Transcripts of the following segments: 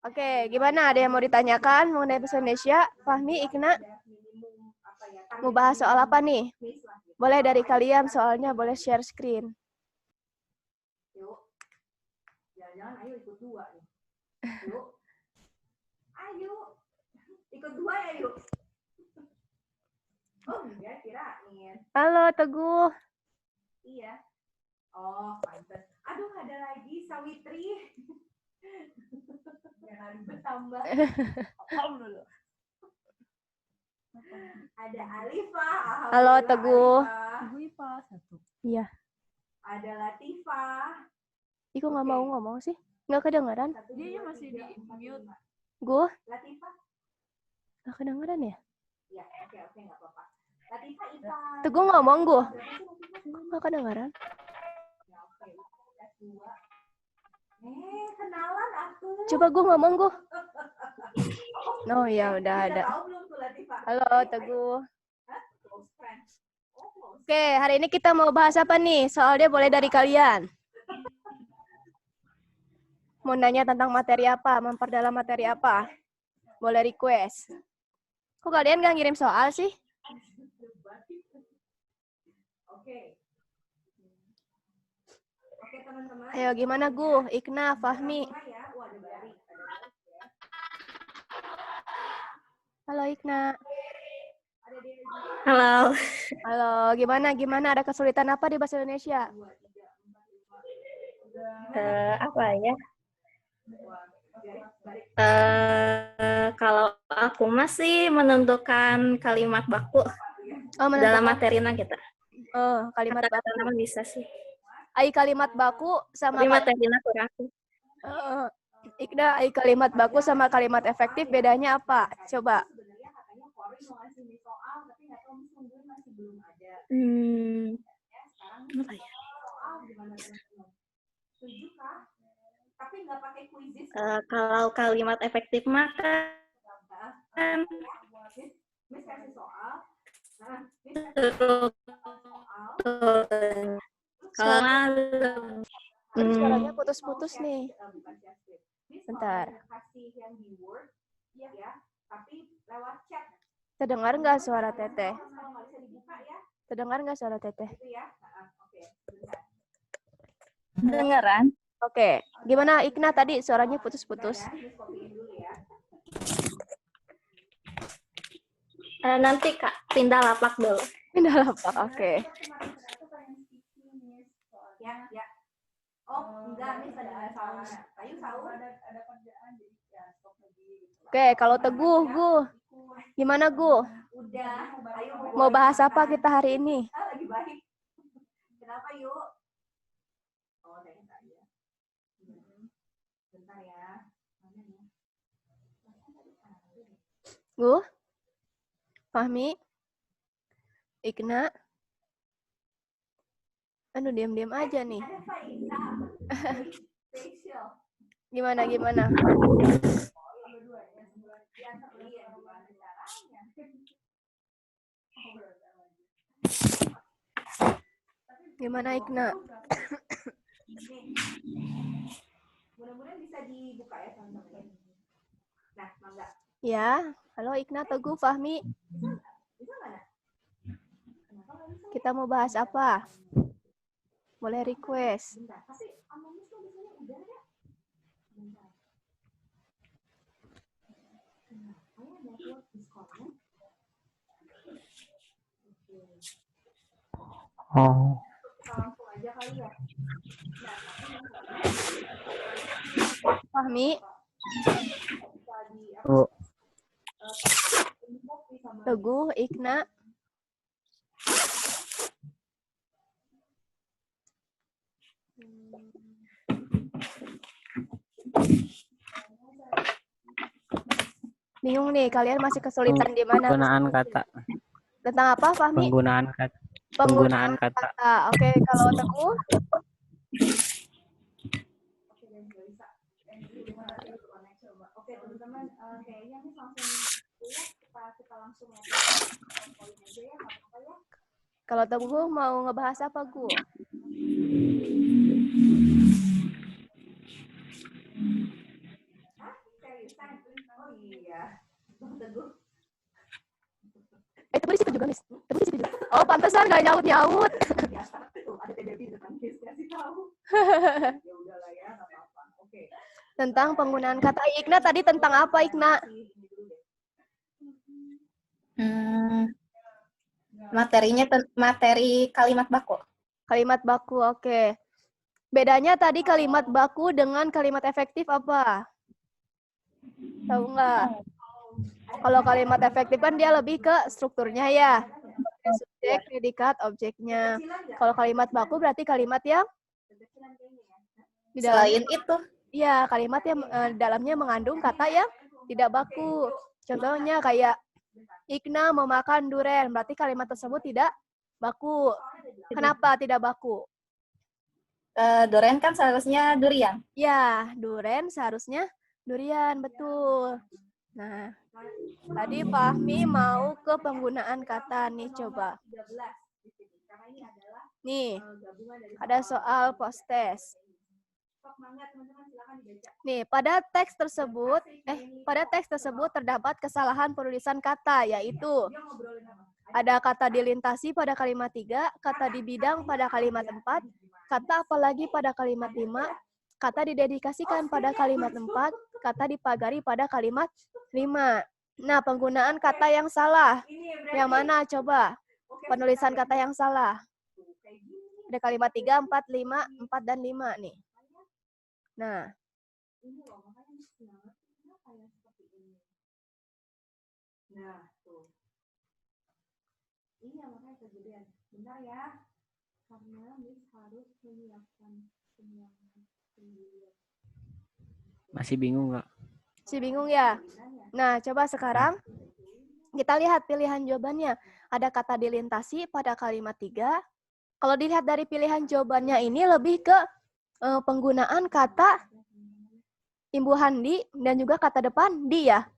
Oke, gimana? Ada yang mau ditanyakan mengenai bahasa Indonesia? Fahmi, Ikna? Mau bahas soal apa nih? Boleh dari kalian, soalnya boleh share screen. Yuk, jangan-jangan ayo ikut dua nih. Yuk, ayo ikut dua ya yuk. Oh enggak, kirain. Halo, Teguh. Iya. Oh, pantes. Aduh, ada lagi Sawitri. Jangan bertambah. Dulu. Ada Alifa. Halo, Teguh. Ibu Ipa satu. Iya. Ada Latifah. Iko nggak mau ngomong sih? Nggak kedengeran? Dia masih di mute. Gue? Latifah. Nggak kedengeran ya? Ya, oke, nggak apa-apa. Latifah Ipa. Teguh ngomong, gue. Nggak kedengeran. Ya, oke. Kenalan aku. Coba gue ngomong, gue. Oh ya, udah ada. Halo, Teguh. Oke, hari ini kita mau bahas apa nih? Soalnya boleh dari kalian. Mau nanya tentang materi apa? Memperdalam materi apa? Boleh request. Kok kalian nggak ngirim soal sih? Oke, teman-teman. Ayo, gimana, Gu? Ikna, Fahmi. Halo, Ikna. Halo. Halo, gimana? Ada kesulitan apa di bahasa Indonesia? Apa ya? Kalau aku masih menentukan kalimat baku dalam materinya kita. Oh, kalimat Kata-kata baku. nama bisa sih. Ai kalimat baku sama Tapi materinya kurang. Ikna, ai kalimat baku sama kalimat efektif bedanya apa? Coba. Apa ya? Kalau kalimat efektif maka kan Suaranya putus-putus nih. Bentar. Terdengar nggak suara Teteh? Terdengar nggak suara Teteh? Dengeran? Oke. Gimana Ikna tadi suaranya putus-putus? Nanti Kak, pindah lapak dulu. Pindah lapak, oke. Ya. Oh, enggak, nih ada salah. Ayo sahur. Ada kerjaan jadi ya stop lagi. Oke, kalau Teguh, Gu. Gimana, Gu? Udah, ayo mau bahas apa kita hari ini? Lagi baik. Kenapa, yuk? Oh, tanya aja. Bentar ya. Gu? Fahmi? Ikna? Aduh, diam-diam aja nih. Gimana? Gimana, Ikna? Mudah-mudahan bisa dibuka ya, teman-teman. Nah, Mangga. Ya, halo Ikna, Teguh, Fahmi. Bisa nggak? Kita mau bahas apa? Boleh request. Bentar, tapi Amomus tuh biasanya udah ada. Bentar. Kenapa ya network Discord-nya? Oke. Oh. Kita langsung aja kali ya. Fahmi? Oh. Teguh, Ikna? Bingung nih, kalian masih kesulitan di mana? Penggunaan kata. Tentang apa, Fahmi? Penggunaan kata. Oke, kalau Teguh? Oke, teman-teman, kayaknya ini langsung kita langsung ya. Kalau Teguh mau ngebahas apa, Gu? ya. Bang Teguh. Teguh di situ juga, Miss. Teguh di situ juga. Oh, pantesan nggak nyaut-nyaut. Biasa tuh ada TDB di depan Miss kasih tahu. Ya udahlah ya, nggak apa-apa. Oke. Tentang penggunaan kata Ikna tadi tentang apa, Ikna? Materinya materi kalimat baku. Kalimat baku, oke. Bedanya tadi kalimat baku dengan kalimat efektif apa? Tahu nggak? Kalau kalimat efektif kan dia lebih ke strukturnya ya. Subjek, predikat, objeknya. Kalau kalimat baku berarti kalimat yang di Selain itu, iya, kalimat yang dalamnya mengandung kata yang tidak baku. Contohnya kayak Ikna memakan durian, berarti kalimat tersebut tidak baku. Kenapa tidak baku? durian kan seharusnya durian. Ya, durian seharusnya durian, betul. Nah, tadi Fahmi mau ke penggunaan kata nih, coba. Nih, ada soal post-test. Nih, pada teks tersebut terdapat kesalahan penulisan kata, yaitu ada kata dilintasi pada kalimat 3, kata di bidang pada kalimat 4, kata apalagi pada kalimat 5, kata didedikasikan pada kalimat 4, kata dipagari pada kalimat 5. Nah, penggunaan kata yang salah. Yang mana coba? Penulisan kata yang salah. Ada kalimat 3, 4, 5, 4 dan 5 nih. Nah. Nah, tuh. Ini yang makanya kejadian. Bentar ya. Karena Miss harus menyiapkan semuanya sendiri. Masih bingung nggak? Masih bingung ya? Nah, coba sekarang kita lihat pilihan jawabannya. Ada kata dilintasi pada kalimat 3. Kalau dilihat dari pilihan jawabannya ini lebih ke penggunaan kata imbuhan di dan juga kata depan di ya.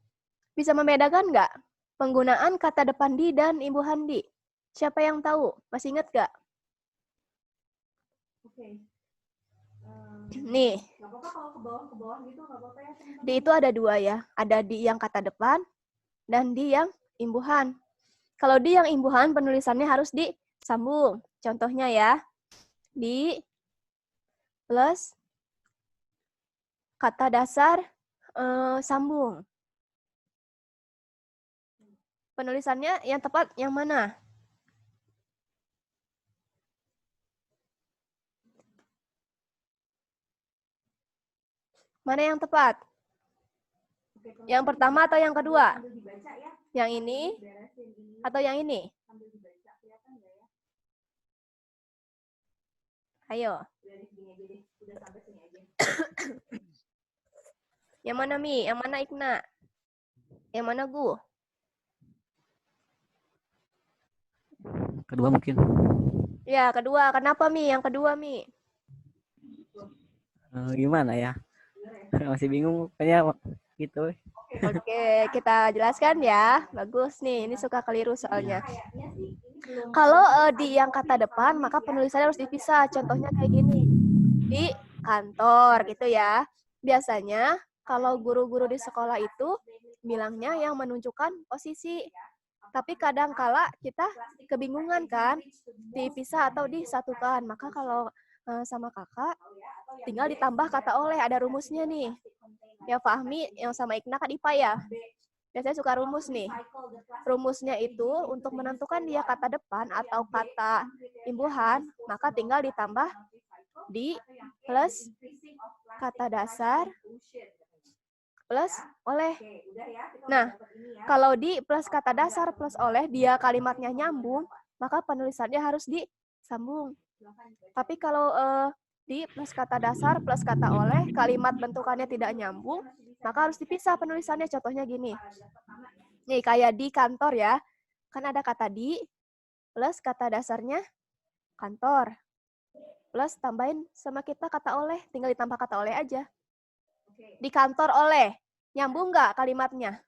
Bisa membedakan nggak penggunaan kata depan di dan imbuhan di? Siapa yang tahu? Masih ingat nggak? Oke. Nih. Nggak apa-apa kalau ke bawah gitu, nggak apa-apa ya. Di itu ada 2 ya. Ada di yang kata depan dan di yang imbuhan. Kalau di yang imbuhan penulisannya harus disambung. Contohnya ya. Di plus kata dasar sambung. Penulisannya yang tepat yang mana? Mana yang tepat? Yang pertama atau yang kedua? Yang ini atau yang ini? Ayo. Yang mana Mi? Yang mana Ikna? Yang mana Gu? Kedua mungkin. Ya, kedua. Kenapa Mi? Yang kedua Mi? Gimana ya? Masih bingung kayaknya gitu. Oke, kita jelaskan ya. Bagus nih, ini suka keliru soalnya. Kalau di yang kata depan, maka penulisannya harus dipisah. Contohnya kayak gini. Di kantor gitu ya. Biasanya kalau guru-guru di sekolah itu bilangnya yang menunjukkan posisi. Tapi kadang kala kita kebingungan kan, dipisah atau disatukan. Maka kalau sama kakak, tinggal ditambah kata oleh, ada rumusnya nih. Ya Fahmi, yang sama Ikna kan IPA ya. Biasanya suka rumus nih. Rumusnya itu untuk menentukan dia kata depan atau kata imbuhan, maka tinggal ditambah di plus kata dasar plus oleh. Nah, kalau di plus kata dasar plus oleh, dia kalimatnya nyambung, maka penulisannya harus disambung. Tapi kalau di plus kata dasar plus kata oleh, kalimat bentukannya tidak nyambung, maka harus dipisah penulisannya. Contohnya gini. Nih, kayak di kantor ya. Kan ada kata di plus kata dasarnya kantor. Plus tambahin sama kita kata oleh, tinggal ditambah kata oleh aja. Di kantor oleh, nyambung nggak kalimatnya?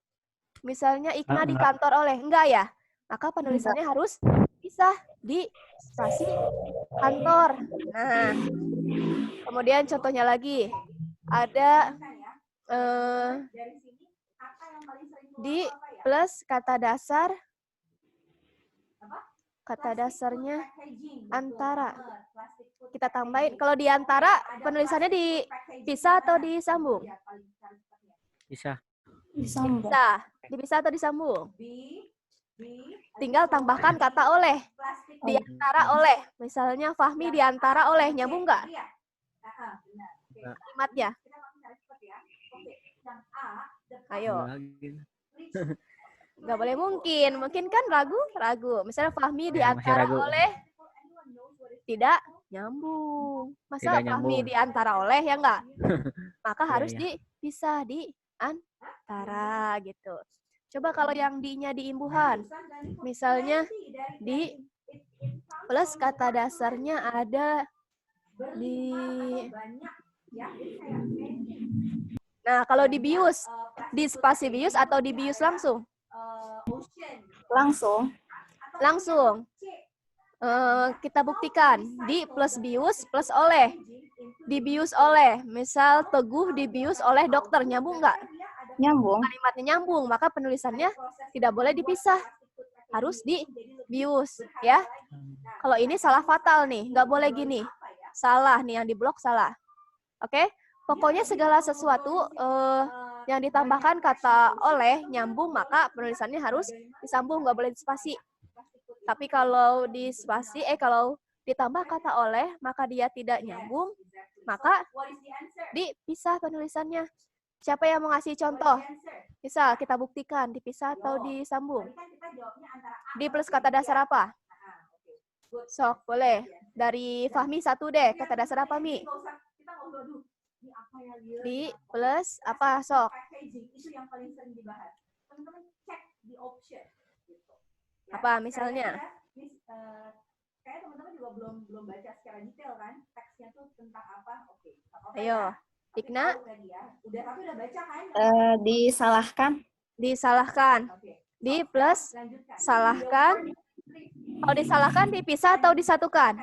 Misalnya Ikna di kantor oleh, enggak ya? Maka penulisannya harus pisah di spasi kantor. Nah, kemudian contohnya lagi, ada Di plus kata dasar. Kata dasarnya antara. Kita tambahin. Kalau di antara, penulisannya dipisah atau disambung? Bisa. Disambung. Bisa. Dipisah atau disambung? Tinggal tambahkan kata oleh. Di antara oleh. Misalnya Fahmi di antara oleh. Nyambung nggak? Kalimatnya. Ayo. Nggak boleh mungkin. Mungkin kan ragu. Misalnya Fahmi di Ya, masih antara ragu. oleh. Tidak nyambung. Masa Tidak Fahmi nyambung. di antara oleh ya enggak? Maka Iya, harus iya. dipisah di antara gitu. Coba kalau yang di-nya di imbuhan. Misalnya di plus kata dasarnya ada di. Nah, kalau di bius, di spasi bius atau di bius langsung? Langsung. Langsung. Kita buktikan di plus bius plus oleh. Dibius oleh. Misal Teguh dibius oleh dokter. Nyambung nggak? Nyambung. Kalimatnya nyambung. Maka penulisannya tidak boleh dipisah. Harus dibius. Ya. Kalau ini salah fatal nih. Nggak boleh gini. Salah nih. Yang di blok salah. Oke? Pokoknya segala sesuatu yang ditambahkan kata oleh nyambung. Maka penulisannya harus disambung. Nggak boleh dispasi. Tapi kalau kalau ditambah kata oleh, maka dia tidak nyambung, maka dipisah penulisannya. Siapa yang mau ngasih contoh? Bisa kita buktikan, dipisah atau disambung. Di plus kata dasar apa? Sok, boleh. Dari Fahmi satu deh, kata dasar apa, Mi? Di plus apa, Sok? Apa misalnya? Kayak teman-teman juga belum baca secara detail kan teksnya tuh tentang apa? Oke. Ayo, Tikna. Udah tapi udah baca kan? Disalahkan. Disalahkan. Di plus salahkan. Kalau disalahkan dipisah atau disatukan?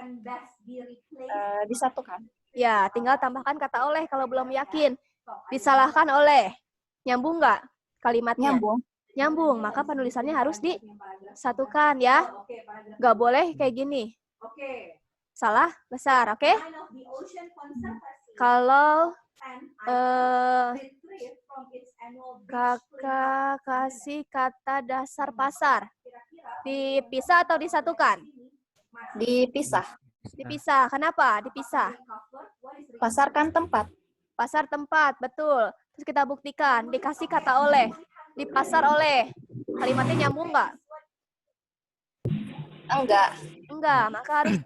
Disatukan. Ya, tinggal tambahkan kata oleh kalau belum yakin. Disalahkan oleh. Nyambung nggak kalimatnya? Nyambung. Nyambung, maka penulisannya harus disatukan ya. Nggak boleh kayak gini. Salah besar, oke? Kalau kakak kasih kata dasar pasar, dipisah atau disatukan? Dipisah. Dipisah. Kenapa? Dipisah. Pasar kan tempat. Pasar tempat, betul. Terus kita buktikan, dikasih kata oleh. Di pasar oleh. Kalimatnya nyambung nggak? Enggak. Enggak, maka harus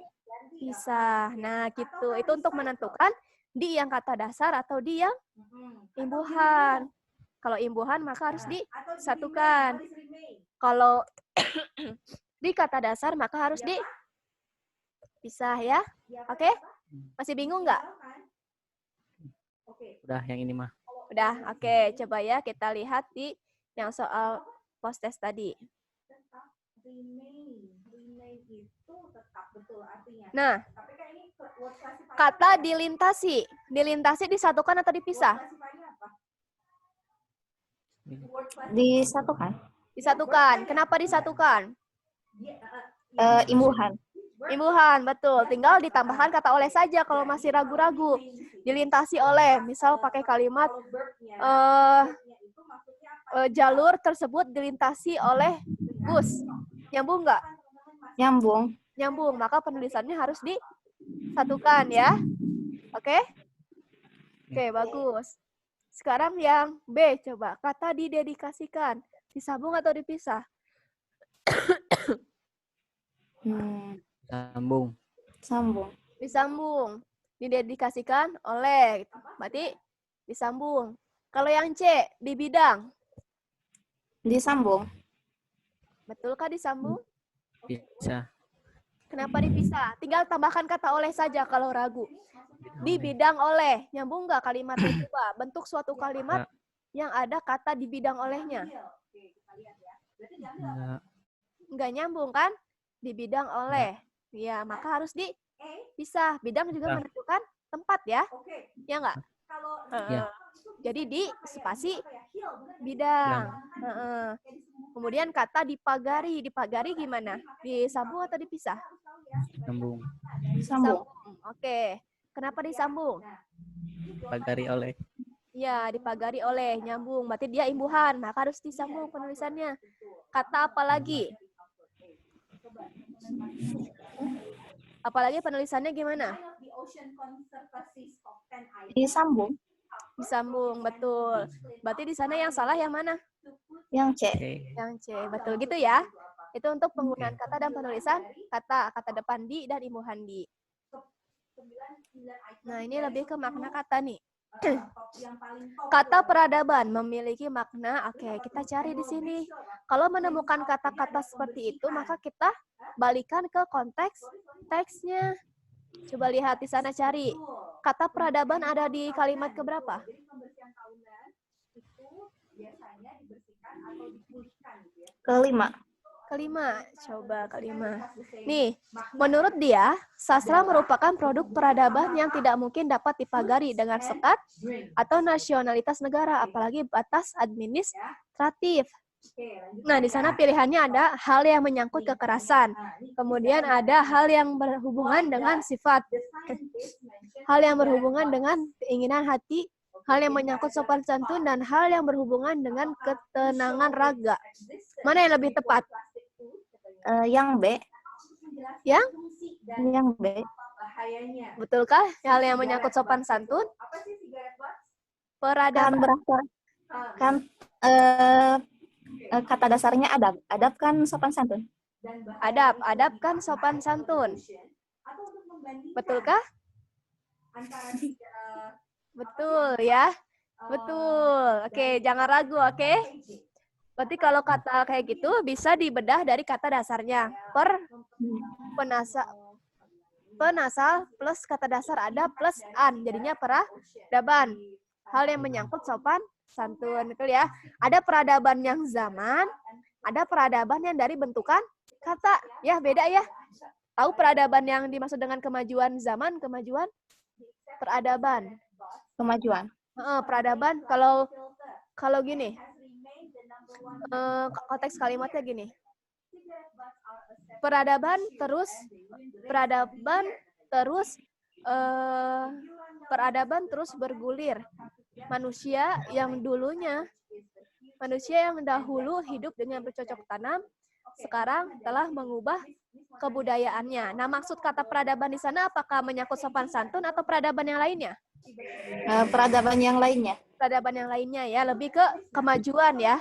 dipisah. Nah, gitu. Itu untuk menentukan di yang kata dasar atau di yang imbuhan. Kalau imbuhan, maka harus disatukan. Kalau di kata dasar, maka harus dipisah ya. Oke? Masih bingung nggak? Udah yang ini mah. Udah, oke. Coba ya kita lihat di yang soal post-test tadi. Nah, kata dilintasi. Dilintasi disatukan atau dipisah? Disatukan. Disatukan. Kenapa disatukan? Imbuhan. Imbuhan, betul. Tinggal ditambahkan kata oleh saja kalau masih ragu-ragu. Dilintasi oleh, misal pakai kalimat jalur tersebut dilintasi oleh bus. Nyambung nggak? Nyambung. Nyambung, maka penulisannya harus disatukan ya. Oke? Oke, bagus. Sekarang yang B, coba. Kata didedikasikan. Disambung atau dipisah? Sambung. Sambung. Disambung. Didedikasikan oleh. Berarti disambung. Kalau yang C, di bidang. Disambung. Betulkah disambung? Bisa. Kenapa dipisah? Tinggal tambahkan kata oleh saja kalau ragu. Di bidang oleh. Nyambung nggak kalimatnya? Coba bentuk suatu kalimat yang ada kata di bidang olehnya. Nggak nyambung kan? Di bidang oleh. Ya, maka harus dipisah. Bidang juga menentukan tempat ya. Ya nggak? Ya. Jadi di spasi bidang. Heeh. Kemudian kata dipagari. Dipagari gimana? Disambung atau dipisah? Sambung. Sambung. Oke. Kenapa disambung? Pagari oleh. Ya, dipagari oleh. Nyambung. Berarti dia imbuhan. Maka harus disambung penulisannya. Kata apa lagi? Apalagi penulisannya gimana? Disambung. Disambung, betul. Berarti di sana yang salah yang mana? Yang C. Oke. Yang C, betul gitu ya. Itu untuk penggunaan kata dan penulisan kata depan di dan imbuhan di. Nah, ini lebih ke makna kata nih. Kata peradaban memiliki makna. Oke, kita cari di sini. Kalau menemukan kata-kata seperti itu, maka kita balikan ke konteks teksnya. Coba lihat di sana cari. Kata peradaban ada di kalimat keberapa? Kelima. Kelima. Coba kelima. Nih, menurut dia, sastra merupakan produk peradaban yang tidak mungkin dapat dipagari dengan sekat atau nasionalitas negara, apalagi batas administratif. Nah, di sana pilihannya ada hal yang menyangkut kekerasan. Kemudian ada hal yang berhubungan dengan sifat. Hal yang berhubungan dengan keinginan hati, hal yang menyangkut sopan santun, dan hal yang berhubungan dengan ketenangan raga. Mana yang lebih tepat? Yang B. Yang? Yang B. Betulkah hal yang menyangkut sopan santun? Peradaban. Kan kata dasarnya adab. Adab kan sopan santun. Adab kan sopan santun. Betulkah? Betul ya. Betul. Oke, jangan ragu, oke? Berarti kalau kata kayak gitu bisa dibedah dari kata dasarnya. Penasal plus kata dasar adab plus an. Jadinya peradaban. Hal yang menyangkut sopan santun, betul ya. Ada peradaban yang zaman, ada peradaban yang dari bentukan kata. Ya, beda ya. Tahu peradaban yang dimaksud dengan kemajuan zaman, kemajuan peradaban. Kemajuan. Peradaban kalau gini. Konteks kalimatnya gini. Peradaban terus bergulir. Manusia yang dahulu hidup dengan bercocok tanam, sekarang telah mengubah kebudayaannya. Nah, maksud kata peradaban di sana apakah menyangkut sopan santun atau peradaban yang lainnya? Peradaban yang lainnya. Peradaban yang lainnya ya, lebih ke kemajuan ya.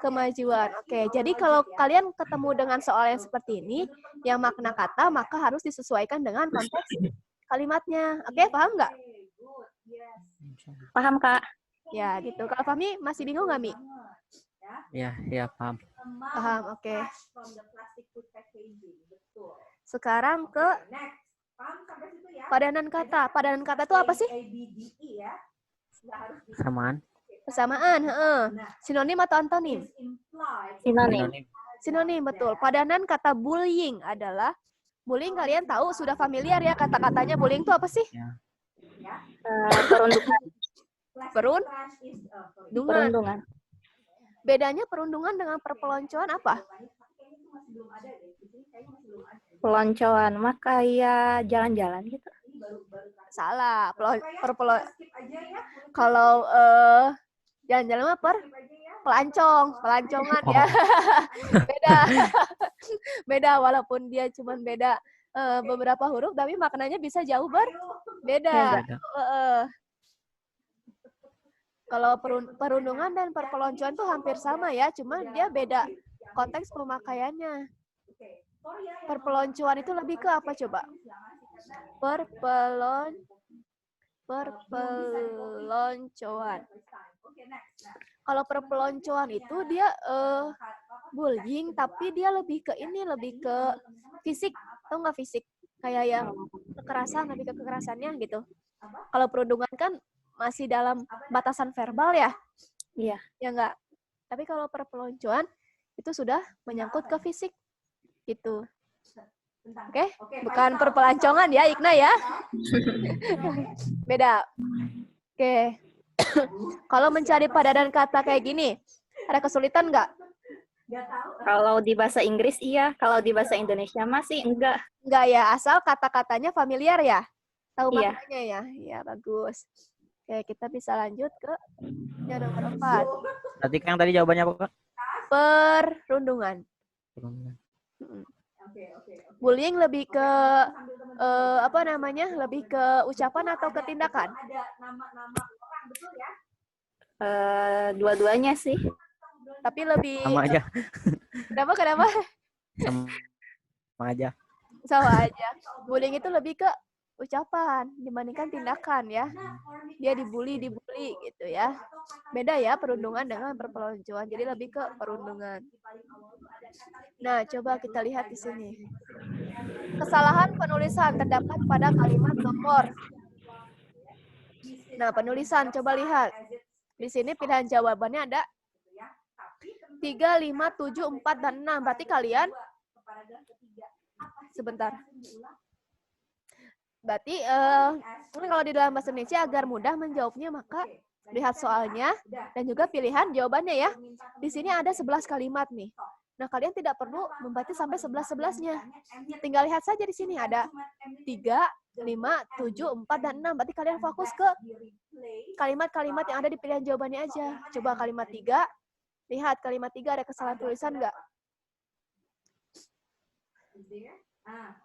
Kemajuan. Oke, jadi kalau kalian ketemu dengan soal yang seperti ini, yang makna kata, maka harus disesuaikan dengan konteks kalimatnya. Oke, paham nggak? Paham, Kak? Ya, gitu. Kalau Fahmi masih bingung nggak, Mi? Ya, paham. Paham, oke. Sekarang ke padanan kata. Padanan kata itu apa sih? Samaan. Persamaan. Sinonim atau antonim? Sinonim. Sinonim, betul. Padanan kata bullying adalah, bullying kalian tahu, sudah familiar ya kata-katanya. Bullying itu apa sih? Perundungan. Bedanya perundungan dengan perpeloncoan apa? Peloncoan, maka ya jalan-jalan gitu. Salah. Kalau jalan-jalan mah pelancongan ya. Beda. Beda walaupun dia cuma beda beberapa huruf, tapi maknanya bisa jauh berbeda. Kalau perundungan dan perpeloncoan tuh hampir sama ya, cuma dia beda konteks pemakaiannya. Perpeloncoan itu lebih ke apa coba? Perpeloncoan. Kalau perpeloncoan itu dia bullying, tapi dia lebih ke fisik, atau nggak fisik? Kayak yang kekerasan, lebih ke kekerasannya gitu. Kalau perundungan kan masih dalam batasan verbal ya? Iya. Ya enggak? Tapi kalau perpeloncoan itu sudah menyangkut ke fisik gitu. Oke? Bukan perpelancongan ya, Ikna ya. Beda. Oke. Kalau mencari padanan kata kayak gini, ada kesulitan nggak? Nggak tahu. Kalau di bahasa Inggris iya, kalau di bahasa Indonesia masih enggak. Nggak ya, asal kata-katanya familiar ya? Tahu Iya. maknanya ya? Iya, bagus. Oke, kita bisa lanjut ke yang nomor 4. Berarti kan tadi jawabannya apa, Kak? Perundungan. Oke. Bullying lebih ke apa namanya? Lebih ke ucapan atau ke tindakan? Ada nama-nama orang, betul ya? Dua-duanya sih. Tapi lebih Sama aja. Kenapa? Sama aja. Sama aja. Bullying itu lebih ke ucapan dibandingkan tindakan ya. Dia dibully gitu ya. Beda ya perundungan dengan perpeloncoan. Jadi lebih ke perundungan. Nah, coba kita lihat di sini. Kesalahan penulisan terdapat pada kalimat nomor. Nah, penulisan coba lihat. Di sini pilihan jawabannya ada 3, 5, 7, 4, dan 6. Berarti kalian sebentar. Berarti kalau di dalam bahasa Indonesia agar mudah menjawabnya maka lihat soalnya dan juga pilihan jawabannya ya. Di sini ada 11 kalimat nih. Nah, kalian tidak perlu membaca sampai 11-11-nya. Tinggal lihat saja di sini ada 3, 5, 7, 4, dan 6. Berarti kalian fokus ke kalimat-kalimat yang ada di pilihan jawabannya aja. Coba kalimat 3. Lihat kalimat 3 ada kesalahan tulisan nggak?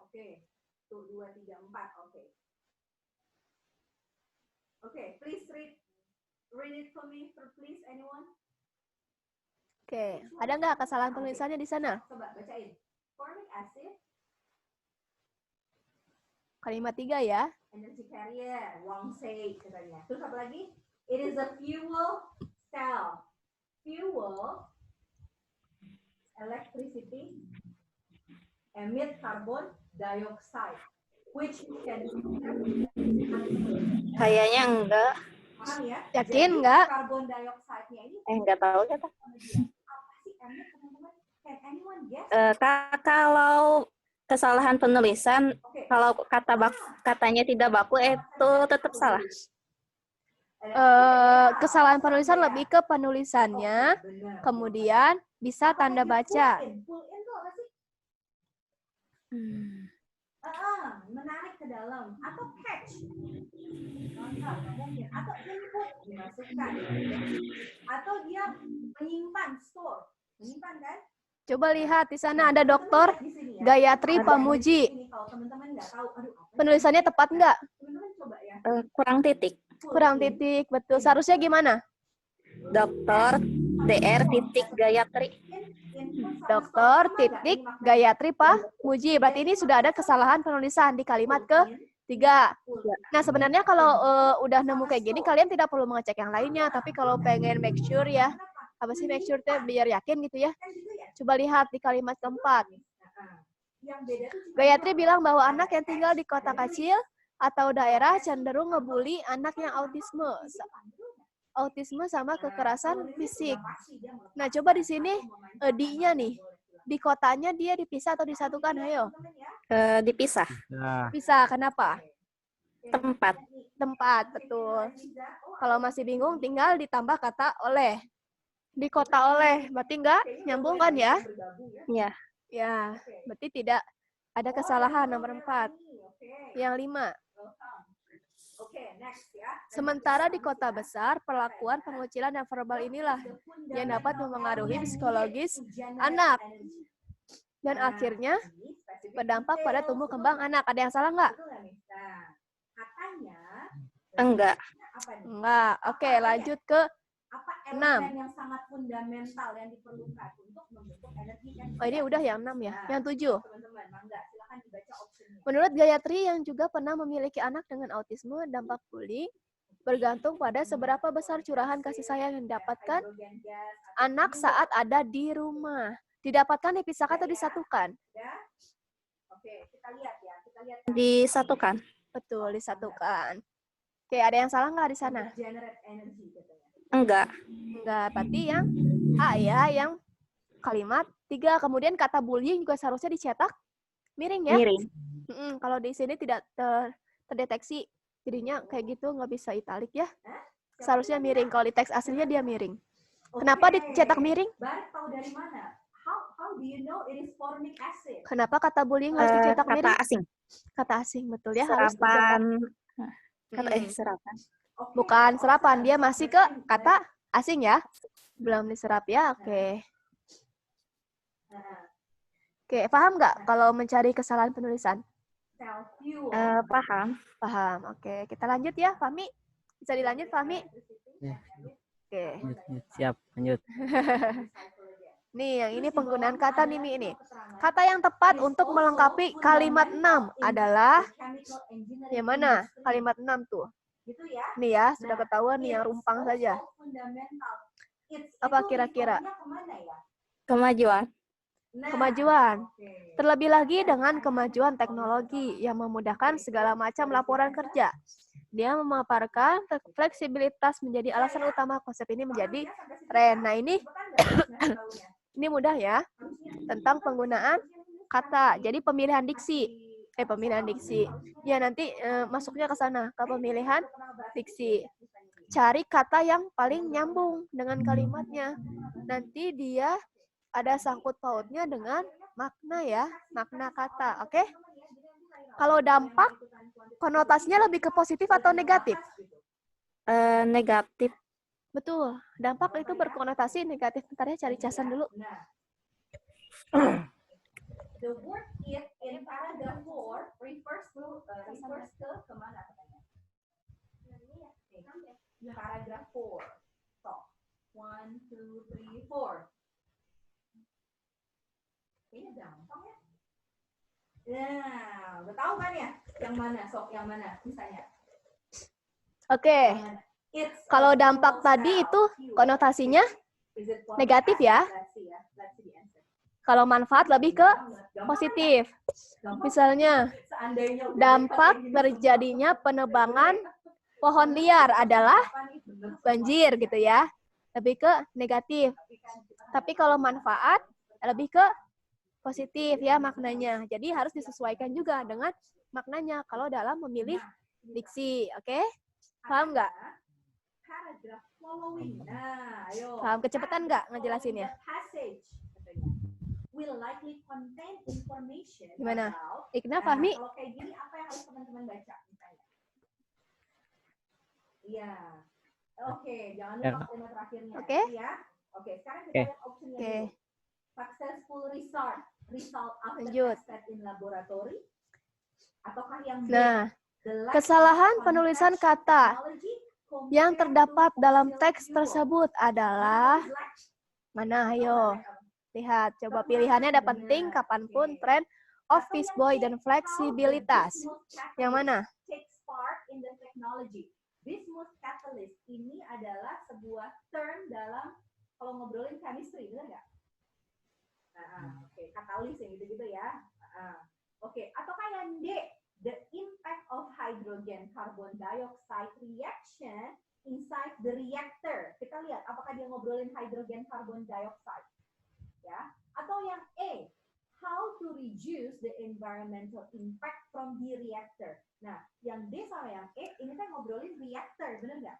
Oke. Tuh, 2, 3, 4. Oke. Oke, please read it for me, please, anyone? Oke, ada nggak kesalahan tulisannya di sana? Coba bacain. Formic acid, Kalimat 3 ya. energy carrier, Wang say katanya. Terus apa lagi? It is a fuel cell. Fuel, electricity, emit carbon dioxide, which can Kayaknya enggak. paham ya? Yakin Jadi, nggak? Carbon dioxide-nya ini Enggak tahu ya, Kak. apa sih emit, teman-teman? Can anyone guess? Kak, kalau kesalahan penulisan, Oke. kalau katanya tidak baku, itu tetap salah. Kesalahan penulisan lebih ke penulisannya, Benar. kemudian bisa tanda baca. Pull in tuh apa sih? Menarik ke dalam atau catch. Nggak mungkin. Atau input dimasukkan. Atau dia menyimpan, store. Menyimpan kan? Coba lihat di sana ada Dokter Di sini ya. Gayatri Pamuji. Ini kalau teman-teman nggak tahu, aduh apa? Penulisannya tepat nggak? Teman-teman coba ya. Kurang titik. Kurang titik, betul. Seharusnya gimana? Dokter DR titik Gayatri. Dokter titik Gayatri Pamuji. Berarti ini sudah ada kesalahan penulisan di kalimat ke-3. Nah, sebenarnya kalau udah nemu kayak gini, kalian tidak perlu mengecek yang lainnya. Tapi kalau pengen make sure ya, apa sih make sure tuh biar yakin gitu ya. Coba lihat di kalimat ke-4. Gayatri bilang bahwa anak yang tinggal di kota kecil atau daerah cenderung ngebully anak yang autisme sama kekerasan fisik. Nah, coba di sini D-nya nih. Di kotanya dia dipisah atau disatukan? Ayo. Dipisah. Nah, Bisa, kenapa? Tempat. Tempat, betul. Kalau masih bingung, tinggal ditambah kata oleh. Di kota oleh, berarti enggak nyambung kan ya? Ya. Ya, berarti tidak ada kesalahan nomor 4. Yang 5. Sementara di kota besar, perlakuan pengucilan dan verbal inilah yang dapat mempengaruhi psikologis anak. Dan akhirnya berdampak pada tumbuh kembang anak. Ada yang salah nggak? Enggak. Enggak. Oke, lanjut ke Apa 6. elemen yang sangat fundamental yang diperlukan untuk membentuk energi kan? Oh, ini udah yang 6 ya. Yang 7. Teman-teman, mangga, silakan dibaca optionnya. Menurut Gayatri yang juga pernah memiliki anak dengan autisme, dampak bullying bergantung pada seberapa besar curahan kasih sayang yang didapatkan anak saat ada di rumah. Didapatkan, dipisahkan, atau disatukan? Oke, kita lihat ya. Kita lihat Disatukan. Betul, disatukan. Oke, ada yang salah nggak di sana? generate energy katanya. Enggak. Enggak, berarti yang A ya, yang kalimat 3. Kemudian kata bullying juga seharusnya dicetak miring ya. Miring. Kalau di sini tidak terdeteksi, jadinya kayak gitu nggak bisa italik ya. Seharusnya miring. Kalau di teks aslinya dia miring. Kenapa dicetak miring? Barik tahu dari mana? How do you know it is formic acid? Kenapa kata bullying harus dicetak Kata miring? asing. Kata asing, betul ya. Harus dicetak. Serapan. Kata serapan. Bukan serapan, dia masih ke kata asing ya. Belum diserap ya, oke. Oke, paham nggak kalau mencari kesalahan penulisan? Paham. Paham, oke. Kita lanjut ya, Fahmi. Bisa dilanjut, Fahmi? Ya, Oke. lanjut. Siap, lanjut. Nih, yang ini penggunaan kata nih, Mi, ini. Kata yang tepat untuk melengkapi kalimat 6 adalah yang mana? Kalimat 6 tuh. Gitu ya. Nih ya, sudah ketahuan nih yang rumpang saja. Apa kira-kira? Kemajuan. Kemajuan. Terlebih lagi dengan kemajuan teknologi yang memudahkan segala macam laporan kerja. Dia memaparkan fleksibilitas menjadi alasan utama konsep ini menjadi tren. Nah, ini ini mudah ya. Tentang penggunaan kata. Jadi pemilihan diksi. Pemilihan diksi. Ya, nanti masuknya ke sana, ke pemilihan diksi. Cari kata yang paling nyambung dengan kalimatnya. Nanti dia ada sangkut pautnya dengan makna ya, makna kata, oke? Kalau dampak, konotasinya lebih ke positif atau negatif? Negatif. Betul, dampak itu berkonotasi negatif. Bentar ya, cari casan dulu. The word it in paragraph 4 refers to kemana katanya? Paragraph 4. So, 1, 2, 3, 4. Kayaknya gampang ya. Nah, udah tahu kan ya? Yang mana? Sok, yang mana? Misalnya. Oke. Kalau dampak tadi itu konotasinya negatif ya. Kalau manfaat lebih ke positif. Misalnya, dampak terjadinya penebangan pohon liar adalah banjir gitu ya. Lebih ke negatif. Tapi kalau manfaat lebih ke positif ya maknanya. Jadi harus disesuaikan juga dengan maknanya kalau dalam memilih diksi. Oke? Paham nggak? Paham kecepatan nggak ngejelasinnya? Gimana? Ikna, Fahmi? Kalau kayak gini, apa yang harus teman-teman baca? Iya. Oke, jangan lupa kalimat terakhirnya. Oke. Ya. Oke, sekarang kita lihat optionnya dulu. Oke. Successful result after Lanjut. tested in laboratory. Ataukah yang B? Nah, The lack kesalahan of penulisan context kata technology yang compared terdapat to dalam fossil teks fuel. tersebut adalah mana? Ayo, lihat. Coba pilihannya ada penting, kapanpun, tren, office boy, dan fleksibilitas. Yang mana? Takes part in the technology. Bismuth catalyst ini adalah sebuah term dalam kalau ngobrolin chemistry, benar nggak? Oke, katalis yang gitu-gitu ya. Oke, ataukah yang D? The impact of hydrogen carbon dioxide reaction inside the reactor. Kita lihat apakah dia ngobrolin hydrogen carbon dioxide. Ya. Atau yang E, how to reduce the environmental impact from the reactor. Nah, yang D sama yang E ini kan ngobrolin reactor, benar nggak?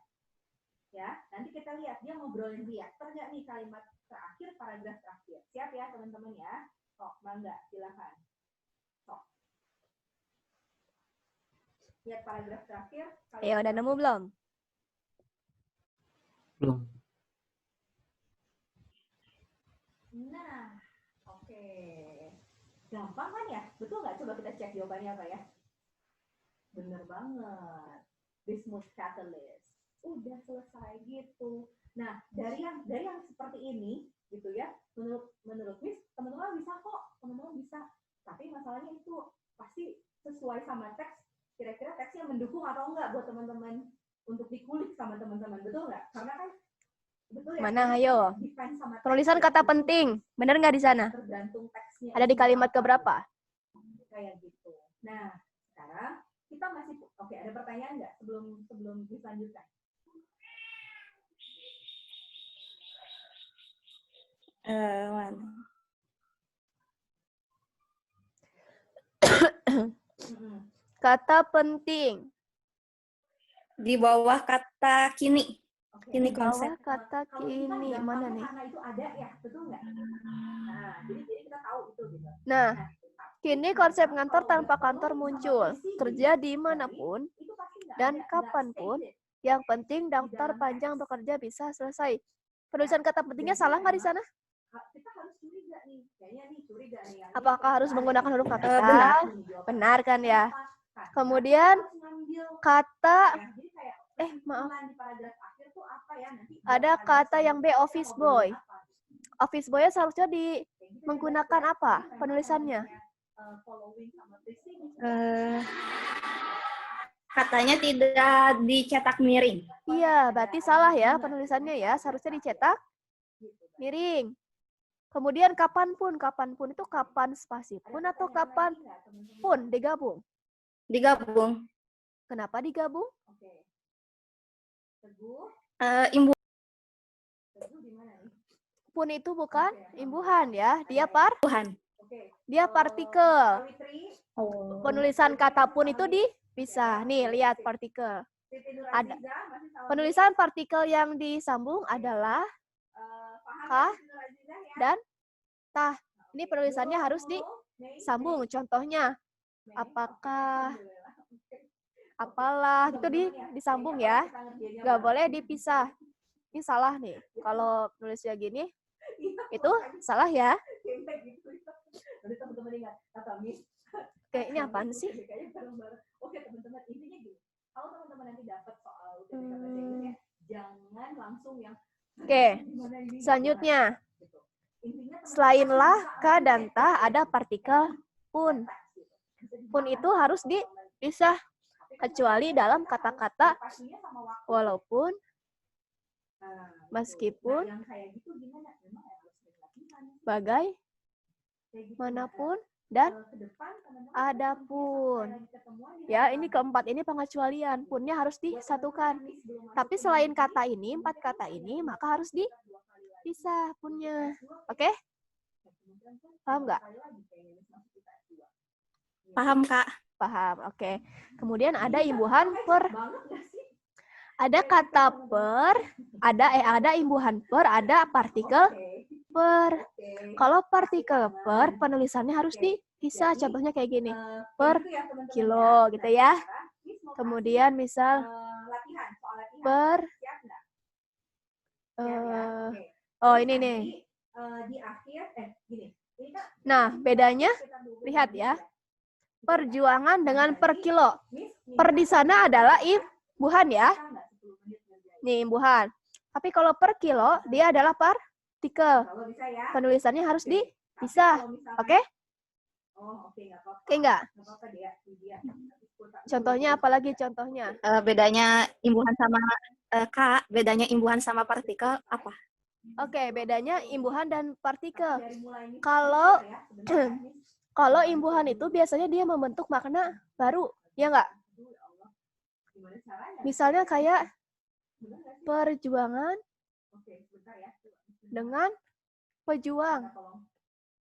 Ya, nanti kita lihat dia ngobrolin reactor nggak nih kalimat terakhir, paragraf terakhir. Siap ya teman-teman ya? Oh, mangga, silakan. Lihat paragraf terakhir. Ayo, udah nemu belum? Belum. Nah, oke. Gampang kan ya? Betul nggak? Coba kita cek jawabannya apa ya. Bener banget. Bismuth catalyst. Udah selesai gitu. Nah, dari yang seperti ini, gitu ya, menurut Miss, teman-teman bisa kok. Teman-teman bisa. Tapi masalahnya itu pasti sesuai sama teks. Kira-kira teksnya mendukung atau enggak buat teman-teman untuk dikulik sama teman-teman, betul nggak? Karena kan betul ya. Mana? Ayo. Penulisan kata penting. Benar nggak di sana? Tergantung teksnya. Ada di kalimat keberapa? Kayak gitu. Nah, sekarang kita masih oke. Ada pertanyaan nggak sebelum dilanjutkan? Mana? Kata penting. Di bawah kata kini. Ini Di bawah konsep. kata Kalau ini kan kini. gampangnya Mana nih? karena itu ada ya, betul nggak? Nah, jadi kita tahu itu gitu. Nah, kini konsep kalau ngantor udah tanpa perlu kantor sama muncul. presisi, Kerja di manapun itu pasti nggak dan ada, nggak kapanpun. stated Yang penting di daftar dalam panjang teks. bekerja bisa selesai. Penulisan kata pentingnya Jadi salah nggak di memang sana? kita harus curiga nih, kayaknya nih curiga nih. Yang ini Apakah harus ada menggunakan huruf benar. kapital? Benar kan ya? Kenapa? Kemudian Harus ngambil kata ya, jadi kayak maaf. kesimpulan di paragraf akhir tuh apa ya nanti Ada paragraf kata yang B, selanjutnya office kita ngobrolin boy. apa. Office boy seharusnya di Kayak gitu ya, menggunakan guys. apa Jadi memang penulisannya? yang namanya, following sama preaching Katanya tidak dicetak miring. Iya, berarti salah ya penulisannya ya. Seharusnya dicetak miring. Kemudian kapanpun, kapanpun itu kapan spasi pun atau kapan pun digabung. Digabung. Kenapa digabung? Oke. Teguh, Imbuhan. Teguh di mana nih? Pun itu bukan imbuhan ya. Dia Oke. dia partikel. Sawitri, Oh. Penulisan kata pun itu dipisah. Nih, lihat partikel. Siti Ada. Nuraziza, masih sama Penulisan partikel yang disambung adalah paham kah ya, Siti Nuraziza ya? dan tah. Ini penulisannya harus Mei, disambung. Contohnya, Mei, apakah, alhamdulillah. Oke. apalah, gitu disambung ya. Kita ngerjainnya Nggak bareng. boleh dipisah. Ini salah nih. Kalau nulisnya gini, Iya, itu salah ya. kayak gitu. Nanti teman-teman ingat kata Miss. Oke, ini apaan sih? Kayaknya bareng-bareng. Oke teman-teman, intinya gini. Kalau teman-teman nanti dapat soal UTBK bahasa Inggrisnya, jangan langsung yang Oke, gimana ini, selanjutnya. gitu. Intinya teman-teman Selain harus lah, bisa ka, dan understand ta ada partikel pun. teks, gitu. Bisa Pun dipahami itu harus teman-teman. dipisah. Tapi kan Kecuali dalam kita harus kata-kata pastinya sama waktu. walaupun, Nah, gitu. meskipun, Nah, yang kayak gitu gimana? Memang harus latihan. bagai, Kayak gitu. manapun, dan Ke depan, teman-teman, adapun. sampai lagi ketemuan di Ya, hari ini Rabu. keempat ini pengecualian. Punnya harus Buat teman-teman disatukan. yang miss belum masuk Tapi ke selain ini, kata ini, empat mungkin kata ada ini, yang maka harus bisa 2 kali lagi. dipisah punnya. S2, Oke? kemungkinan kan Paham 2 nggak? kali lagi kayaknya miss masuk kita S2. Paham, Kak. Paham. Oke. Kemudian ada imbuhan per. Banget nggak sih? Ada kata per, ada imbuhan per, ada partikel per. Oke. Kalau partikel per, penulisannya harus dipisah. Contohnya kayak gini. Per Gitu ya, teman-teman kilo, ya. gitu Nah, ya. sekarang Miss mau Kemudian kasih, misal latihan, soal latihan. per, Siap nggak? Siap ya? Oke. oh Terus ini nanti, nih. di akhir, gini. Ini kan Nah, bedanya, sekitar 20 lihat menit ya. Perjuangan dengan per kilo. Miss, Per di sana adalah imbuhan ya. bisa nggak 10 menit ngerjain? Nih, imbuhan. Tapi kalau per kilo, dia adalah partikel. Kalau bisa ya. Penulisannya harus Oke. Tapi dipisah. kalau misalkan- Oke? Oh, oke, nggak apa-apa. Oke nggak? Nggak apa-apa dia. Contohnya apalagi contohnya? Bedanya imbuhan sama Kak, bedanya imbuhan sama partikel apa? Oke, bedanya imbuhan dan partikel. Dari mulai Miss Kalau ya, sebentar ya, Miss. kalau imbuhan itu biasanya dia membentuk makna baru, ya nggak? Aduh, ya Allah. Gimana caranya? Misalnya kayak Bener nggak sih? perjuangan Oke, sebentar ya. dengan pejuang. Minta tolong.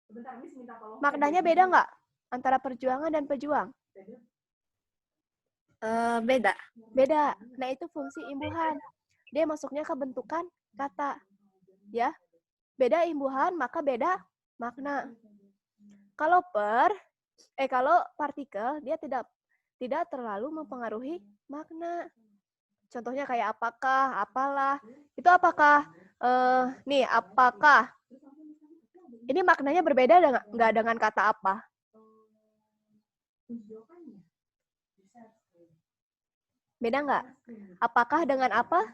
Sebentar, Miss minta tolong. Maknanya beda nggak antara perjuangan dan pejuang? Beda. Beda. Nah, itu fungsi imbuhan. Dia masuknya ke bentukan kata. Ya. Beda imbuhan, maka beda makna. Kalau kalau partikel, dia tidak terlalu mempengaruhi makna. Contohnya kayak apakah, apalah. Itu apakah, nih, apakah. Ini maknanya berbeda nggak dengan kata apa? Beda nggak? Apakah dengan apa?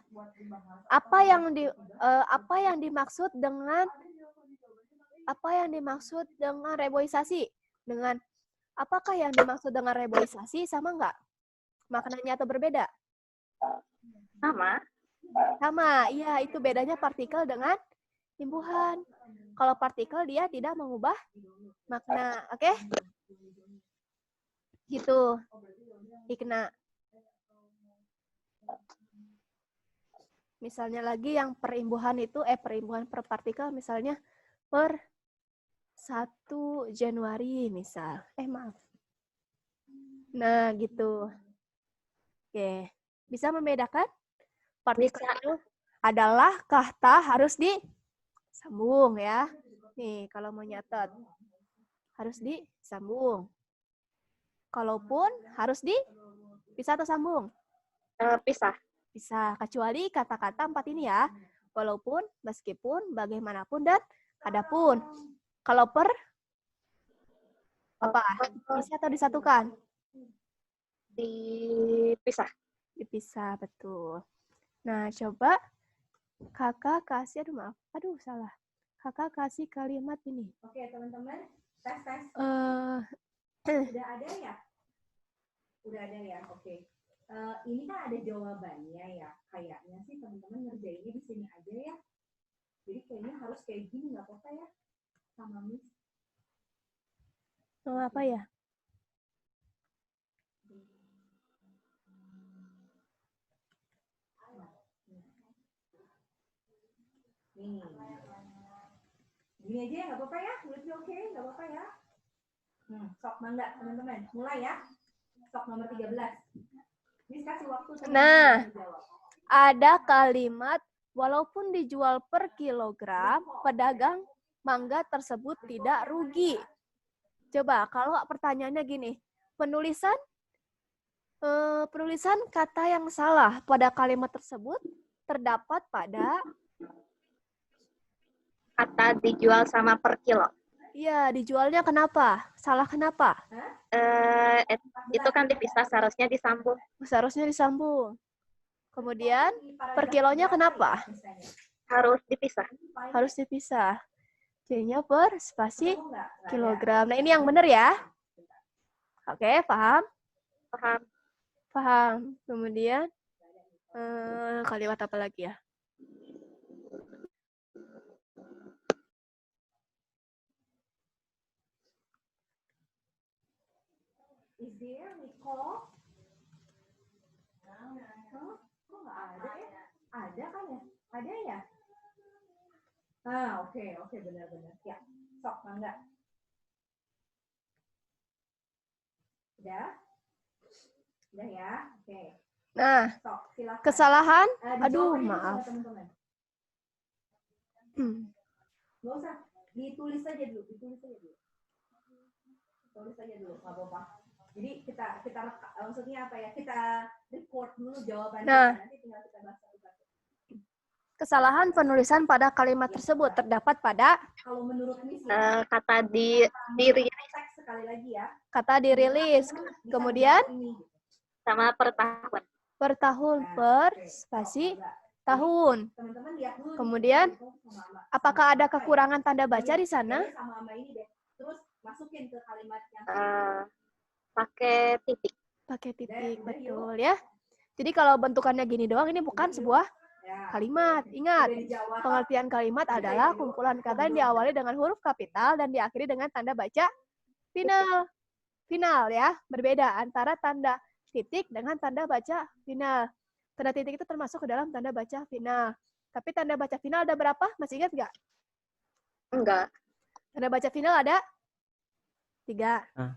Apa yang dimaksud dengan reboisasi? Dengan apakah yang dimaksud dengan reboisasi sama nggak? Maknanya atau berbeda? Sama. Sama, iya, itu bedanya partikel dengan imbuhan. Kalau partikel dia tidak mengubah makna, oke? Gitu. Ikna. Misalnya lagi yang perimbuhan itu, perimbuhan per partikel misalnya per 1 Januari misal. Maaf. Nah, gitu. Oke. Bisa membedakan partikel Bisa. itu adalah kata harus disambung ya. Nih, kalau mau nyatet harus disambung. Kalaupun harus dipisah atau sambung? Pisah. Bisa, kecuali kata-kata 4 ini ya. Walaupun, meskipun, bagaimanapun, dan adapun. Kalau apa? Bisa atau disatukan? Dipisah. Dipisah, betul. Nah, coba kakak kasih, aduh salah. Kakak kasih kalimat ini. Oke, teman-teman. Tes. Udah ada ya? Udah ada ya, oke. Ini kan ada jawabannya ya. Kayaknya sih teman-teman ngerjainnya di sini aja ya. Jadi kayaknya harus kayak gini, nggak apa-apa ya? Sama Miss. Apa ya? Nih. Gini aja ya, nggak apa-apa ya? Menurutnya oke, nggak apa-apa ya? Sok mangga, teman-teman. Mulai ya. Sok nomor 13. Miss kasih waktu. Nah, ada kalimat, walaupun dijual per kilogram, pedagang mangga tersebut tidak rugi. Coba, kalau pertanyaannya gini, penulisan kata yang salah pada kalimat tersebut terdapat pada Kata dijual sama per kilo. Iya, dijualnya kenapa? Salah kenapa? Itu kan dipisah, seharusnya disambung. Seharusnya disambung. Kemudian, per kilonya kenapa? Harus dipisah. Harus dipisah. Jadinya per spasi kilogram. Nah, ini yang benar ya? Oke, paham? Paham. Paham. Kemudian, kalimat apa lagi ya? Is there Nicole? Kok nggak ada ya? Ada kan ya? Ada ya? Oke, benar-benar. Ya, sok mangga. Udah? Udah ya? Oke. Nah, Sok, silakan. kesalahan? Dijawab Aduh, aja dulu, maaf. teman-teman. Nggak usah, ditulis aja dulu. Tulis aja dulu, nggak apa-apa. Jadi kita maksudnya apa ya? Kita record dulu jawabannya. Nah. Nanti tinggal kita bahas satu-satu. Kesalahan penulisan pada kalimat tersebut terdapat pada Kalau menurut Miss Kata dirilis teks sekali lagi ya. kata dirilis, Bisa kemudian jawab ini, gitu. sama per tahun. per tahun, Nah, per oke. spasi Sok, mangga. tahun. Teman-teman lihat dulu. Kemudian, apakah ada kekurangan tanda baca di sana? Sama ini deh. Terus masukin ke kalimat yang Pakai titik. Pakai titik, betul ya. Jadi kalau bentukannya gini doang, ini bukan sebuah ya, kalimat. Ingat, udah dijawab. pengertian kalimat adalah kumpulan kata yang diawali dengan huruf kapital dan diakhiri dengan tanda baca final. Final ya, berbeda antara tanda titik dengan tanda baca final. Tanda titik itu termasuk ke dalam tanda baca final. Tapi tanda baca final ada berapa? Masih ingat nggak? Enggak. Tanda baca final ada 3.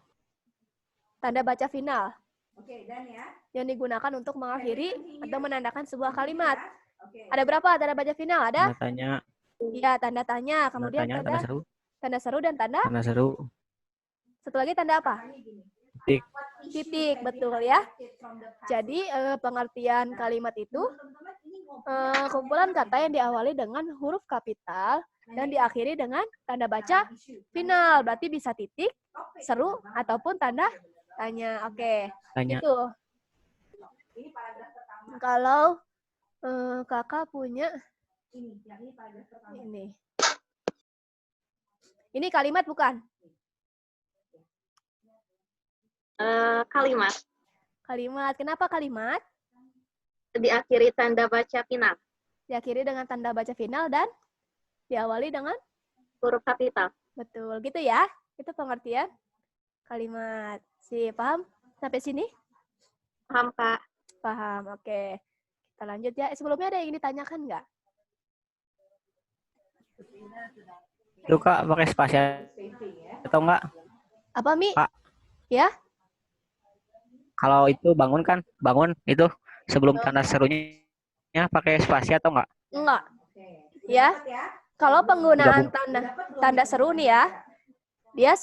Tanda baca final Oke, dan ya. yang digunakan untuk mengakhiri atau menandakan sebuah kalimat. Oke. Ada berapa tanda baca final? Ada? Tanda tanya, Iya, tanda tanya. Kemudian tanda seru, tanda seru dan tanda. tanda seru. Satu lagi tanda apa? Titik. Titik, betul ya. Jadi pengertian kalimat itu kumpulan kata yang diawali dengan huruf kapital dan diakhiri dengan tanda baca final. Berarti bisa titik, seru, ataupun tanda tanya. Oke, Tanya. itu. Ini paragraf pertama. Kalau kakak punya Ini paragraf pertama. ini. Ini kalimat bukan? Kalimat. Kalimat. Kenapa kalimat? Diakhiri tanda baca final. Diakhiri dengan tanda baca final dan diawali dengan Huruf kapital. betul. Gitu ya. Itu pengertian kalimat. Paham sampai sini? Paham, Kak? Paham. Oke. Kita lanjut ya. Sebelumnya ada yang ingin ditanyakan nggak? Itu Kak pakai spasi atau enggak? Apa, Mi? Pak. Ya? Kalau itu bangun kan, bangun itu sebelum tanda serunya pakai spasi atau enggak? Enggak. Oke. Ya. Dapat ya? Kalau penggunaan Udah dapat belum tanda nih? seru nih ya, dia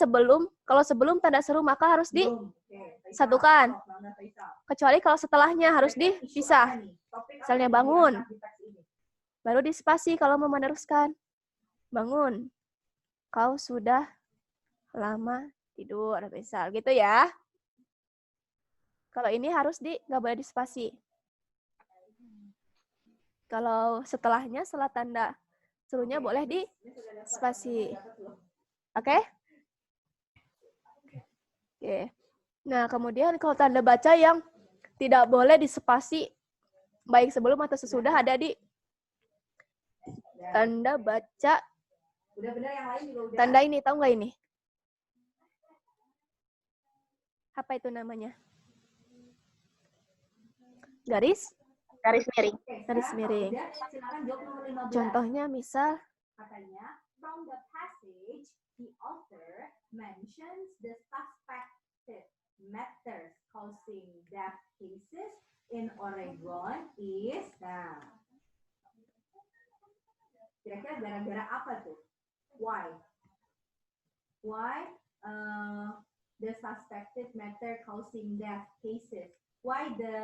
kalau sebelum tanda seru maka harus Belum. Oke, Faisal. disatukan. Sok, Bangga Faisal. Kecuali kalau setelahnya harus Kira-kira isu dipisah. apa nih? Topik apa Misalnya yang bangun. diangkat di teks ini? Baru dispasi kalau mau meneruskan. Bangun. Kau sudah lama tidur, misal gitu ya. Kalau ini harus nggak boleh dispasi. Kalau setelahnya, setelah tanda serunya boleh di spasi. Oke? Oke. Nah, kemudian kalau tanda baca yang tidak boleh dispasi, baik sebelum atau sesudah, ada di tanda baca. Udah benar yang lain juga udah. Tanda ini, tahu nggak ini? Apa itu namanya? Garis miring. garis miring. Udah, silakan jawab nomor 15. Contohnya misal, Katanya, from the passage, the author mentions the suspected matters causing death cases in Oregon is, nah, kira-kira gara-gara apa tuh? Why? Why the suspected matter causing death cases? Why the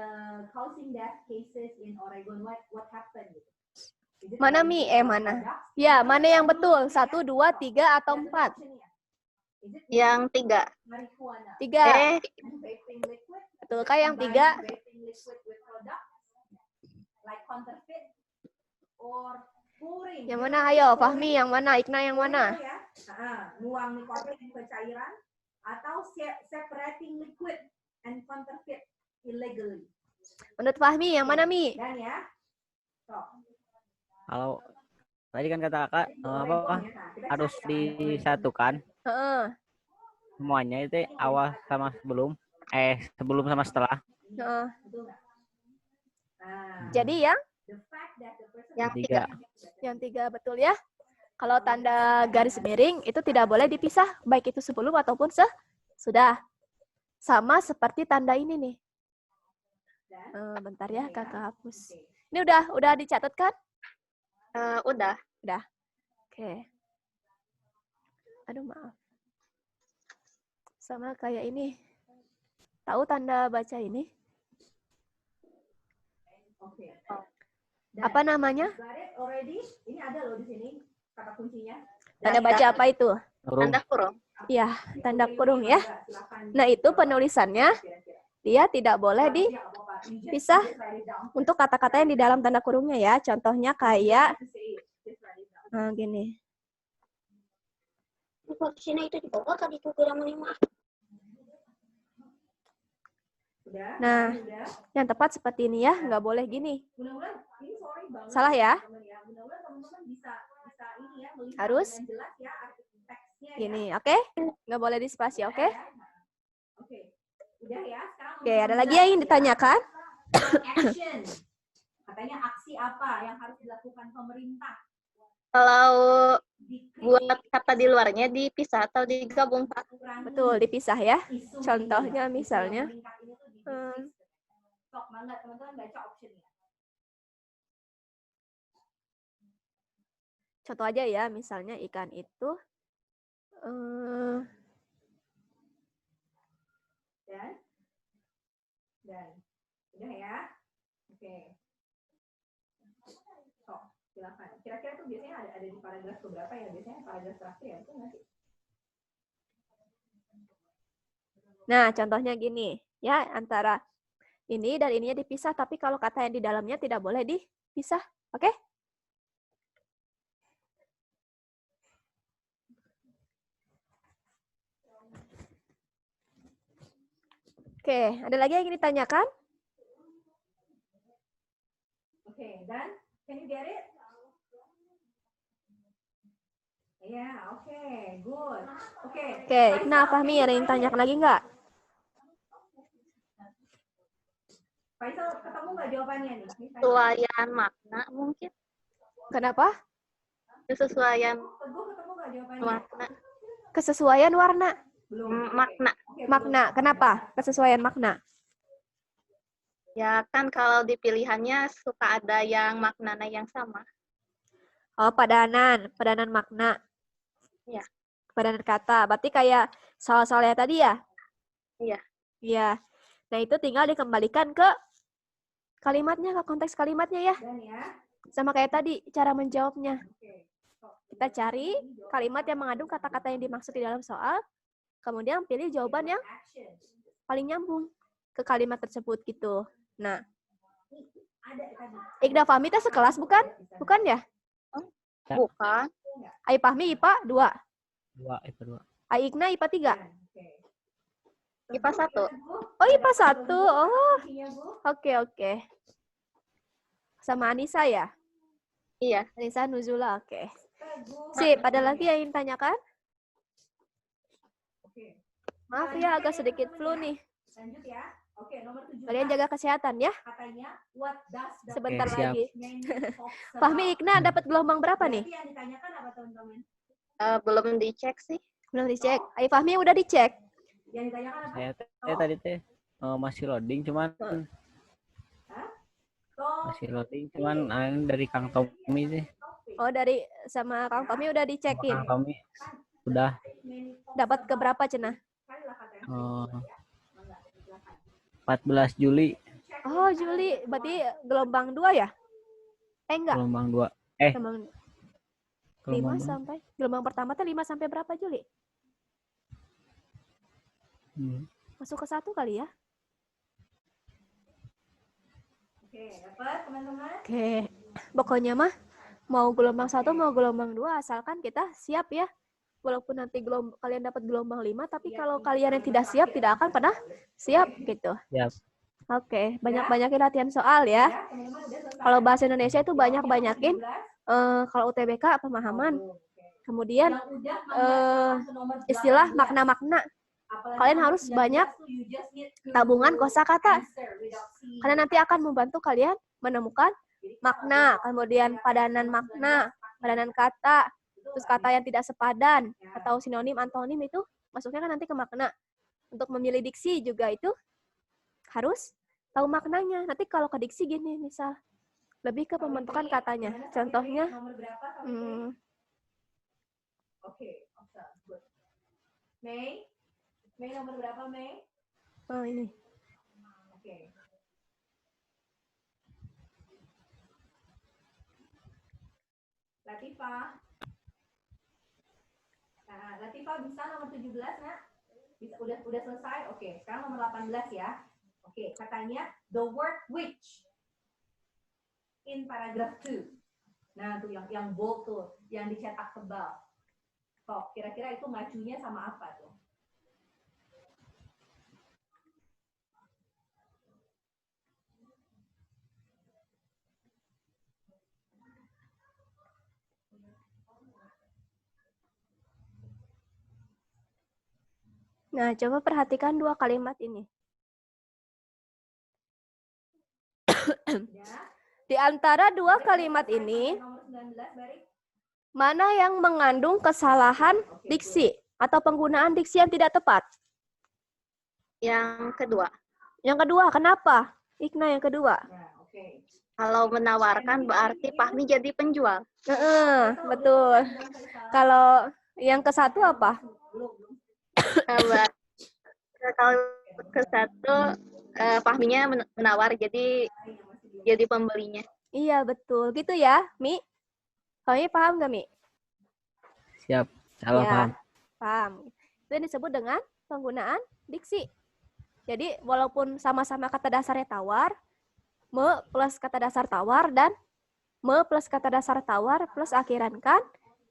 causing death cases in Oregon? What happened? Is it mana related Mi? to Mana? products? Ya, mana yang betul? 1, 2, 3, atau 4? Is it Yang 3. marijuana? 3. Vaping liquid? Betul kah yang 3? Vaping liquid with products like counterfeit or pouring? Yang mana? Ayo, Fahmi yang mana? Ikna yang mana? Ya? Nuang nikotin ke cairan atau separating liquid and counterfeit illegally. Menurut Fahmi yang mana, Mi? Dan ya, Kalau tadi kan kata kakak harus disatukan Heeh. semuanya itu awal sama sebelum, sebelum sama setelah. Heeh. Nah, Jadi yang Yang 3. yang 3 betul ya. Kalau tanda garis miring itu tidak boleh dipisah, baik itu sebelum ataupun sudah. Sama seperti tanda ini nih. Bentar ya, kakak hapus. Ini udah dicatat kan? Udah. Oke. Aduh, maaf. Sama kayak ini. Tahu tanda baca ini? Oke. Apa namanya? Already, ini ada loh di sini kata kuncinya. Tanda baca apa itu? Tanda kurung. Iya, tanda kurung ya. Nah, itu penulisannya dia tidak boleh dipisah untuk kata-kata yang di dalam tanda kurungnya ya. Contohnya kayak gini. Sini itu di bawah tadi itu kurang 5. Nah, yang tepat seperti ini ya, nggak boleh gini. Salah ya? Harus gini, oke? Nggak boleh dispasi, oke? Udah ya, Oke, ada lagi yang ingin ditanyakan? action. Katanya aksi apa yang harus dilakukan pemerintah? Kalau buat kata di luarnya dipisah atau digabung, Pak? Betul, dipisah ya. Contohnya misalnya. Sok, mangga teman-teman baca optionnya. Contoh aja ya, misalnya ikan itu dan udah ya. Oke. Sok, silakan. Kira-kira tuh biasanya ada di paragraf keberapa ya? Biasanya paragraf terakhir ya, itu nggak sih? Nah, contohnya gini, ya, antara ini dan ininya dipisah, tapi kalau kata yang di dalamnya tidak boleh dipisah, oke? Oke, ada lagi yang ingin ditanyakan? Oke, dan can you get it? Ya, oke, good. Oke, nah Fahmi ada yang tanyakan lagi nggak? Faisal, ketemu nggak jawabannya nih? Kesesuaian makna mungkin. Kenapa? Kesesuaian Teguh, ketemu nggak jawabannya? makna. Kesesuaian warna. Belum. Makna. Makna, kenapa? Kesesuaian makna. Ya kan kalau di pilihannya suka ada yang maknanya yang sama. Oh, padanan makna, Iya. padanan kata. Berarti kayak soal-soalnya tadi ya? Iya. Iya. Nah, itu tinggal dikembalikan ke kalimatnya, ke konteks kalimatnya ya. Dan ya. Sama kayak tadi, cara menjawabnya. Oke. Kita cari kalimat yang mengandung kata-kata yang dimaksud di dalam soal, kemudian pilih jawaban yang paling nyambung ke kalimat tersebut gitu. Nah, Iqda Fahmi itu sekelas bukan? Bukan ya? Bukan. Ai Fahmi IPA 2. 2, itu 2. Ai Iqna IPA 3. IPA 1. Oh, IPA 1. Oh, oke. Sama Anissa ya? Iya. Anissa Nuzula, oke. Sip, ada lagi yang ingin tanyakan? Maaf ya, agak sedikit flu nih. Lanjut ya. Oke, nomor 17. Kalian jaga kesehatan ya. Katanya, what does the Sebentar Oke, siap. lagi. meaning talks about? Fahmi Iqna dapat gelombang berapa nih? Berarti yang ditanyakan apa teman-teman? Belum dicek sih. Belum dicek. Ai Fahmi udah dicek. Yang ditanyakan apa? Saya tadi masih loading, cuman masih loading, cuman dari Kang Tommy sih. Oh, dari sama Kang Tommy udah dicekin. Kang Tommy udah Dapat ke berapa cenah? 14 Juli Oh, Juli. Berarti gelombang 2 ya? Enggak. gelombang 2. Gelombang 5 Gelombang sampai. Gelombang pertama tuh 5 sampai berapa Juli? Masuk ke 1 kali ya? Oke, dapat teman-teman? Oke. Pokoknya mah mau gelombang 1 mau gelombang 2 asalkan kita siap ya. Walaupun nanti kalian dapat gelombang 5, tapi kalau kalian yang tidak siap tidak akan pernah siap gitu. Siap. Oke, banyak-banyakin latihan soal ya. Kalau bahasa Indonesia itu banyak-banyakin kalau UTBK pemahaman. Kemudian istilah makna-makna. Kalian harus banyak tabungan kosakata. Karena nanti akan membantu kalian menemukan makna, kemudian padanan makna, padanan kata, terus kata yang tidak sepadan atau sinonim, antonim itu masuknya kan nanti ke makna. Untuk memilih diksi juga itu harus tahu maknanya. Nanti kalau ke diksi gini misal lebih ke pembentukan katanya. Contohnya Oke, good. Mei nomor berapa, Mei? Oh, ini. Oke. Latifah. Nah, Latifah bisa nomor 17, Nak? Bisa, udah selesai? Oke, sekarang nomor 18 ya. Oke, katanya the word which in paragraph 2. Nah, tuh yang bold tuh, yang dicetak tebal. Kok kira-kira itu ngacunya sama apa tuh? Nah, coba perhatikan 2 kalimat ini. Di antara 2 kalimat ini, mana yang mengandung kesalahan diksi atau penggunaan diksi yang tidak tepat? Yang kedua. Yang kedua, kenapa? Iqna yang kedua. Kalau menawarkan berarti Fahmi jadi penjual. Betul. Kalau yang ke satu apa? Kalau ke satu Fahminya menawar jadi pembelinya. Iya, betul. Gitu ya, Mi? Fahmi paham nggak, Mi? Siap. Salah ya, paham. Paham. Itu yang disebut dengan penggunaan diksi. Jadi, walaupun sama-sama kata dasarnya tawar, me plus kata dasar tawar dan me plus kata dasar tawar plus akhiran kan,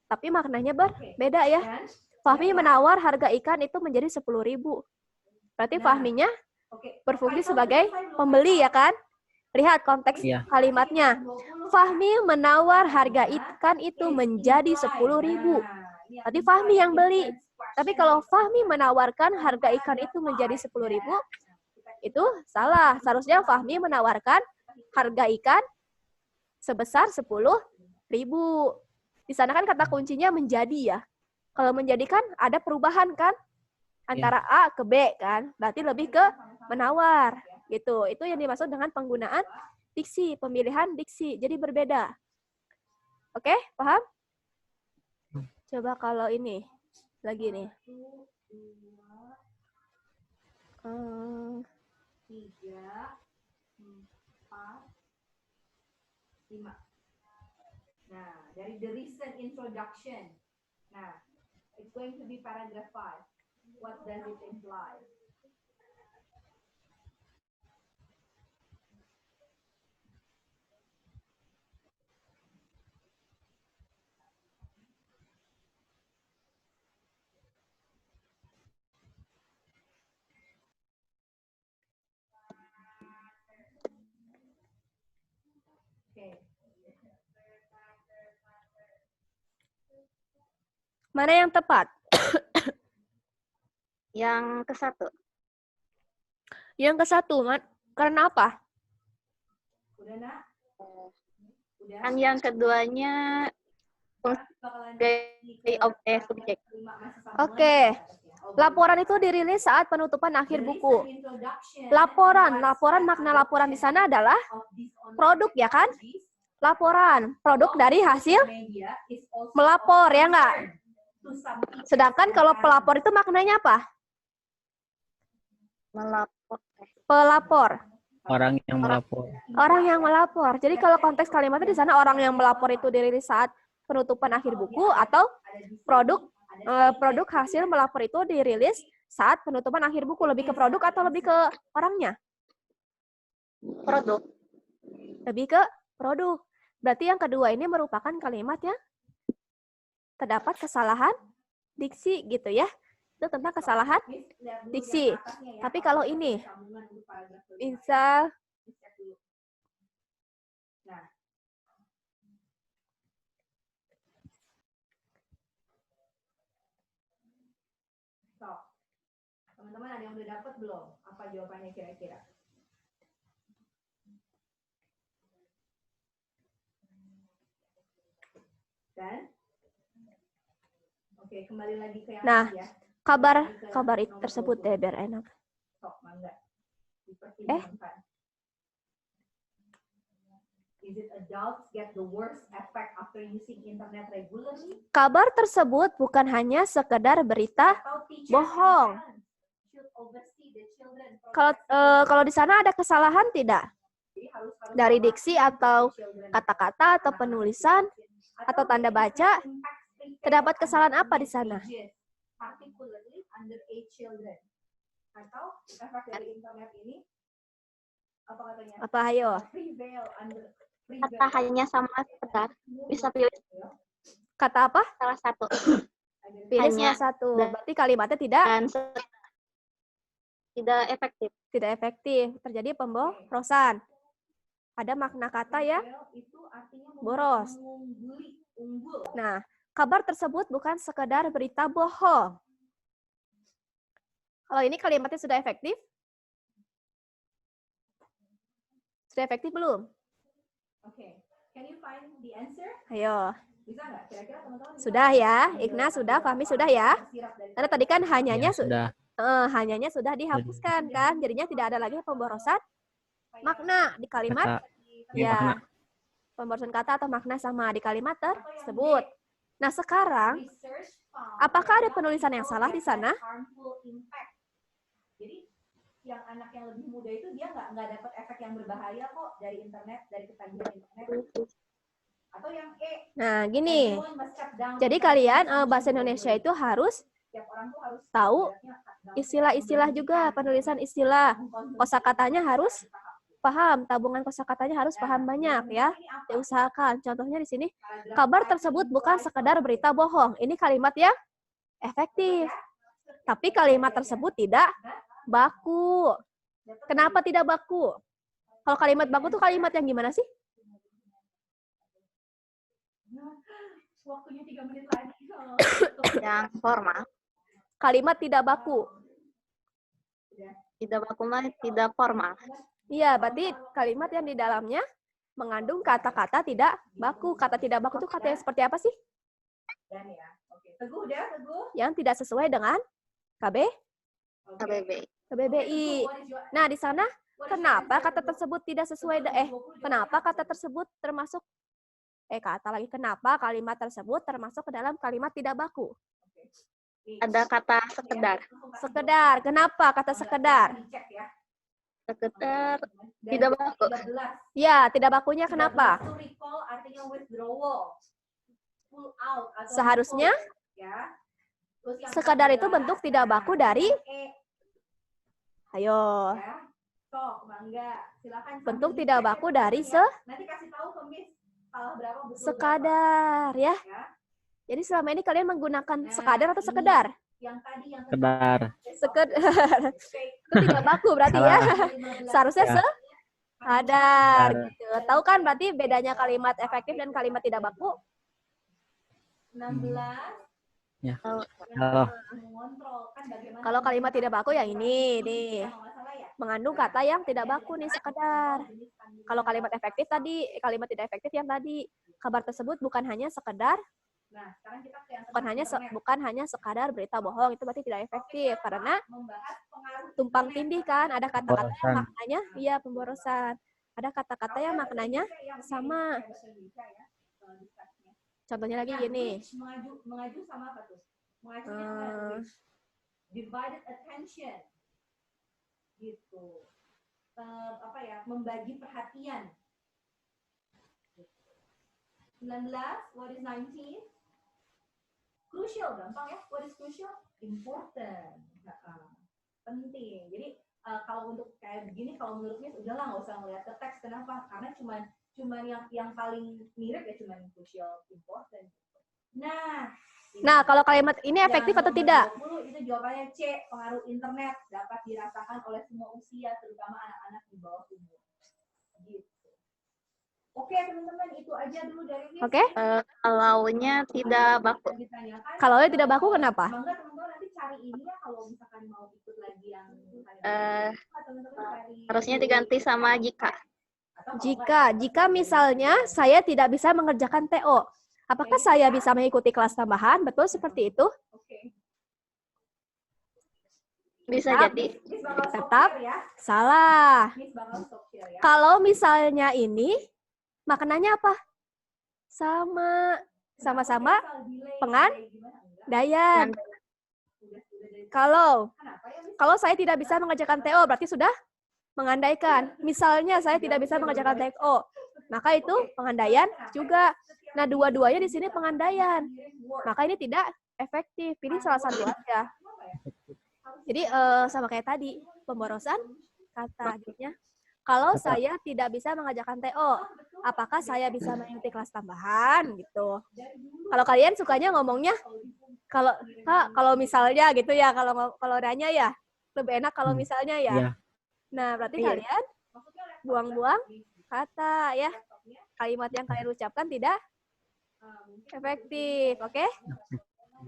tapi maknanya berbeda ya. Fahmi menawar harga ikan itu menjadi 10.000. Berarti Fahminya berfungsi sebagai pembeli ya kan? Lihat konteks kalimatnya. Fahmi menawar harga ikan itu menjadi 10.000. Berarti Fahmi yang beli. Tapi kalau Fahmi menawarkan harga ikan itu menjadi 10.000, itu salah. Seharusnya Fahmi menawarkan harga ikan sebesar 10.000. Di sana kan kata kuncinya menjadi ya. Kalau menjadi kan ada perubahan kan? Antara A ke B kan. Berarti lebih ke menawar. Gitu. Itu yang dimaksud dengan penggunaan diksi, pemilihan diksi. Jadi berbeda. Oke, paham? Coba kalau ini lagi nih. 1, 2, 3, 4, 5. Nah, dari the recent introduction. Nah, it's going to be paragraph 5. What does it imply? Okay. Mana yang tepat? Yang ke-1. Yang ke-1, karena apa? Udah, Nak? Udah. Kan yang keduanya subjek. Oke. Laporan itu dirilis saat penutupan akhir buku. Laporan makna laporan di sana adalah produk, ya kan? Laporan, produk dari hasil melapor, ya enggak? Sedangkan kalau pelapor itu maknanya apa? Pelapor. Orang yang melapor. Orang yang melapor. Jadi kalau konteks kalimatnya di sana orang yang melapor itu dirilis saat penutupan akhir buku, atau produk hasil melapor itu dirilis saat penutupan akhir buku. Lebih ke produk atau lebih ke orangnya? Produk. Lebih ke produk. Berarti yang kedua ini merupakan kalimat yang terdapat kesalahan diksi gitu ya. Itu tentang kesalahan diksi. Tapi kalau ini bisa teman-teman ada yang udah dapat belum? Apa jawabannya kira-kira? Dan oke, kembali lagi ke yang nah, tadi ya. kabar itu tersebut deh biar enak. Sok, mangga. Dipertimbangkan. Is it adults get the worst effect after using internet regularly? Kabar tersebut bukan hanya sekedar berita Atau teachers bohong. and parents should oversee the children from Kalau di sana ada kesalahan tidak? Jadi harus Dari diksi atau children kata-kata atau penulisan atau tanda baca, terdapat kesalahan apa di sana? Particularly underage children. Atau efek dari internet ini apa katanya? Apa ayo? Kata hanya sama sekedar. Bisa pilih Kata apa? salah satu. Pilih Hanya salah satu. dan- Berarti kalimatnya tidak tidak efektif. efektif. Terjadi pemborosan. Ada makna kata ya Itu artinya boros. mengungguli, unggul. Nah, kabar tersebut bukan sekedar berita bohong. Kalau ini kalimatnya sudah efektif? Sudah efektif belum? Oke. Can you find the answer? Ayo. Bisa nggak? Kira-kira teman-teman bisa Sudah nggak? ya, Igna sudah, Fahmi sudah ya. Sirap dari Karena tadi kan Ya, hanyanya sudah. hanyanya sudah dihapuskan kan, jadinya tidak ada lagi pemborosan makna di kalimat. Kata. Ya, Makna. pemborosan kata atau makna sama di kalimat tersebut. Nah sekarang, research found apakah ada that penulisan yang people salah di that sana? have harmful impact. Jadi yang anak yang lebih muda itu dia nggak dapat efek yang berbahaya kok dari internet, dari ketagihan internet. Atau yang Nah gini, everyone must shut down jadi internet kalian consumption bahasa Indonesia globally. itu harus Setiap orang tuh harus tahu ibaratnya cut down, istilah-istilah juga, penulisan istilah. Kosakatanya harus paham, tabungan kosakatanya harus paham banyak ya. Diusahakan. Contohnya di sini, kabar tersebut bukan sekedar berita bohong. Ini kalimat yang efektif. Tapi kalimat tersebut tidak baku. Kenapa tidak baku? Kalau kalimat baku tuh kalimat yang gimana sih? Waktunya 3 menit lagi. Yang formal. Kalimat tidak baku. Tidak baku mah tidak formal. Iya, berarti kalimat yang di dalamnya mengandung kata-kata tidak baku. Kata tidak baku itu kata yang seperti apa sih? Dan ya. Oke. Teguh udah, Teguh. Yang tidak sesuai dengan KBB. KBBI. Nah, di sana Kenapa kata tersebut tidak sesuai kenapa kata tersebut termasuk kenapa kalimat tersebut termasuk ke dalam kalimat tidak baku? Ada kata sekedar. Sekedar. Kenapa kata sekedar? Sekedar tidak baku. Ya, tidak bakunya kenapa? To recall artinya withdrawal. Pull out atau Seharusnya ya. Terus yang sekadar itu bentuk tidak baku dari ayo. Ya. Sok, mangga. Silakan. Bentuk tidak baku dari nanti kasih tahu ke Miss salah berapa betul sekadar ya. Jadi selama ini kalian menggunakan sekadar atau sekedar? Yang tadi yang Sekedar. Sekedar. Itu tidak baku berarti ya. Seharusnya Ya. sekadar gitu. Tahu kan berarti bedanya kalimat efektif dan kalimat tidak baku? 16. Ya. Oh. Halo. Mengontrol kan bagaimana. Kalau kalimat tidak baku yang ini nih. Mengandung kata yang tidak baku nih sekedar. Kalau kalimat efektif tadi, kalimat tidak efektif yang tadi. Kabar tersebut bukan hanya sekedar, Nah, sekarang kita ke yang bukan hanya sekadar berita bohong, itu berarti tidak efektif karena membahas pengaruh tumpang tindih kan, ada kata-kata yang Pemborosan. maknanya iya pemborosan. Ada kata-kata yang maknanya sama. Contohnya lagi gini. Mengaju sama apa tuh? Mengajunya apa? Divided attention. Gitu. Membagi perhatian. 19, what is 19? Crucial, gampang ya. What is crucial? Important. Penting. Jadi kalau untuk kayak begini, kalau menurut Miss udahlah nggak usah ngeliat ke teks. Kenapa? Karena cuman yang paling mirip ya cuman crucial, important. Nah, kalau kalimat ini efektif atau tidak? 20, itu jawabannya C. Pengaruh internet dapat dirasakan oleh semua usia, terutama anak-anak di bawah umur. Gitu. Oke, teman-teman, itu aja dulu dari Miss. Oke. Kalaunya tidak baku. Kalau tidak baku kenapa? Bangga teman-teman nanti cari ini ya kalau misalkan mau ikut lagi yang Harusnya diganti sama jika. Jika misalnya saya tidak bisa mengerjakan TO, apakah saya bisa mengikuti kelas tambahan? Betul seperti itu? Bisa jadi. Tetap salah. Kalau misalnya ini, maknanya apa? Sama-sama pengandaian. Kalau saya tidak bisa mengerjakan TO, berarti sudah mengandaikan. Misalnya saya tidak bisa mengerjakan TO, maka itu pengandaian juga. Nah, dua-duanya di sini pengandaian. Maka ini tidak efektif. Pilih salah satu aja. Jadi sama kayak tadi, pemborosan kata adiknya. Kalau saya tidak bisa mengerjakan TO, apakah saya bisa mengikuti kelas tambahan gitu. Kalau kalian sukanya ngomongnya kalau misalnya gitu ya, kalau nanya ya lebih enak kalau misalnya ya. Iya. Nah, berarti kalian buang-buang kata ya. Kalimat yang kalian ucapkan tidak efektif, oke?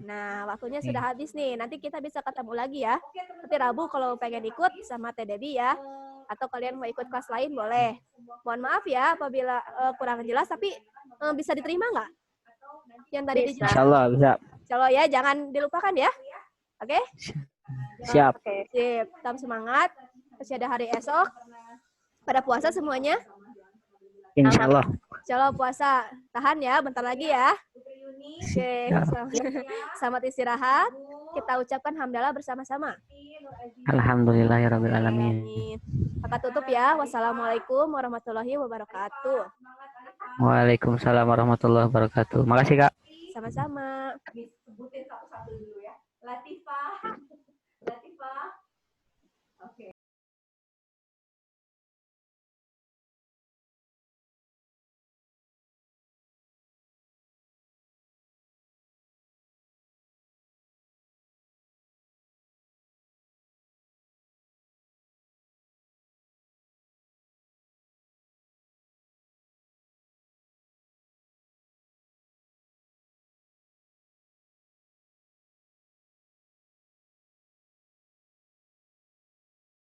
Nah, waktunya sudah habis nih. Nanti kita bisa ketemu lagi ya. Nanti Rabu kalau pengen ikut sama Teh Debbie ya. Atau kalian mau ikut kelas lain boleh. Mohon maaf ya apabila kurang jelas, tapi bisa diterima nggak? Yang tadi dijelaskan. Insya Allah bisa. Insya Allah ya, jangan dilupakan ya. Oke? Siap. Sip. Tetap semangat. Masih ada hari esok. Pada puasa semuanya. Insya Allah. Insya Allah puasa. Tahan ya, bentar lagi ya. Oke, selamat istirahat. Kita ucapkan hamdalah bersama-sama. Alhamdulillahirabbil alamin. Maka tutup ya. Wassalamualaikum warahmatullahi wabarakatuh. Waalaikumsalam warahmatullahi wabarakatuh. Makasih, Kak. Sama-sama. Sebutin satu-satu dulu ya. Latifah.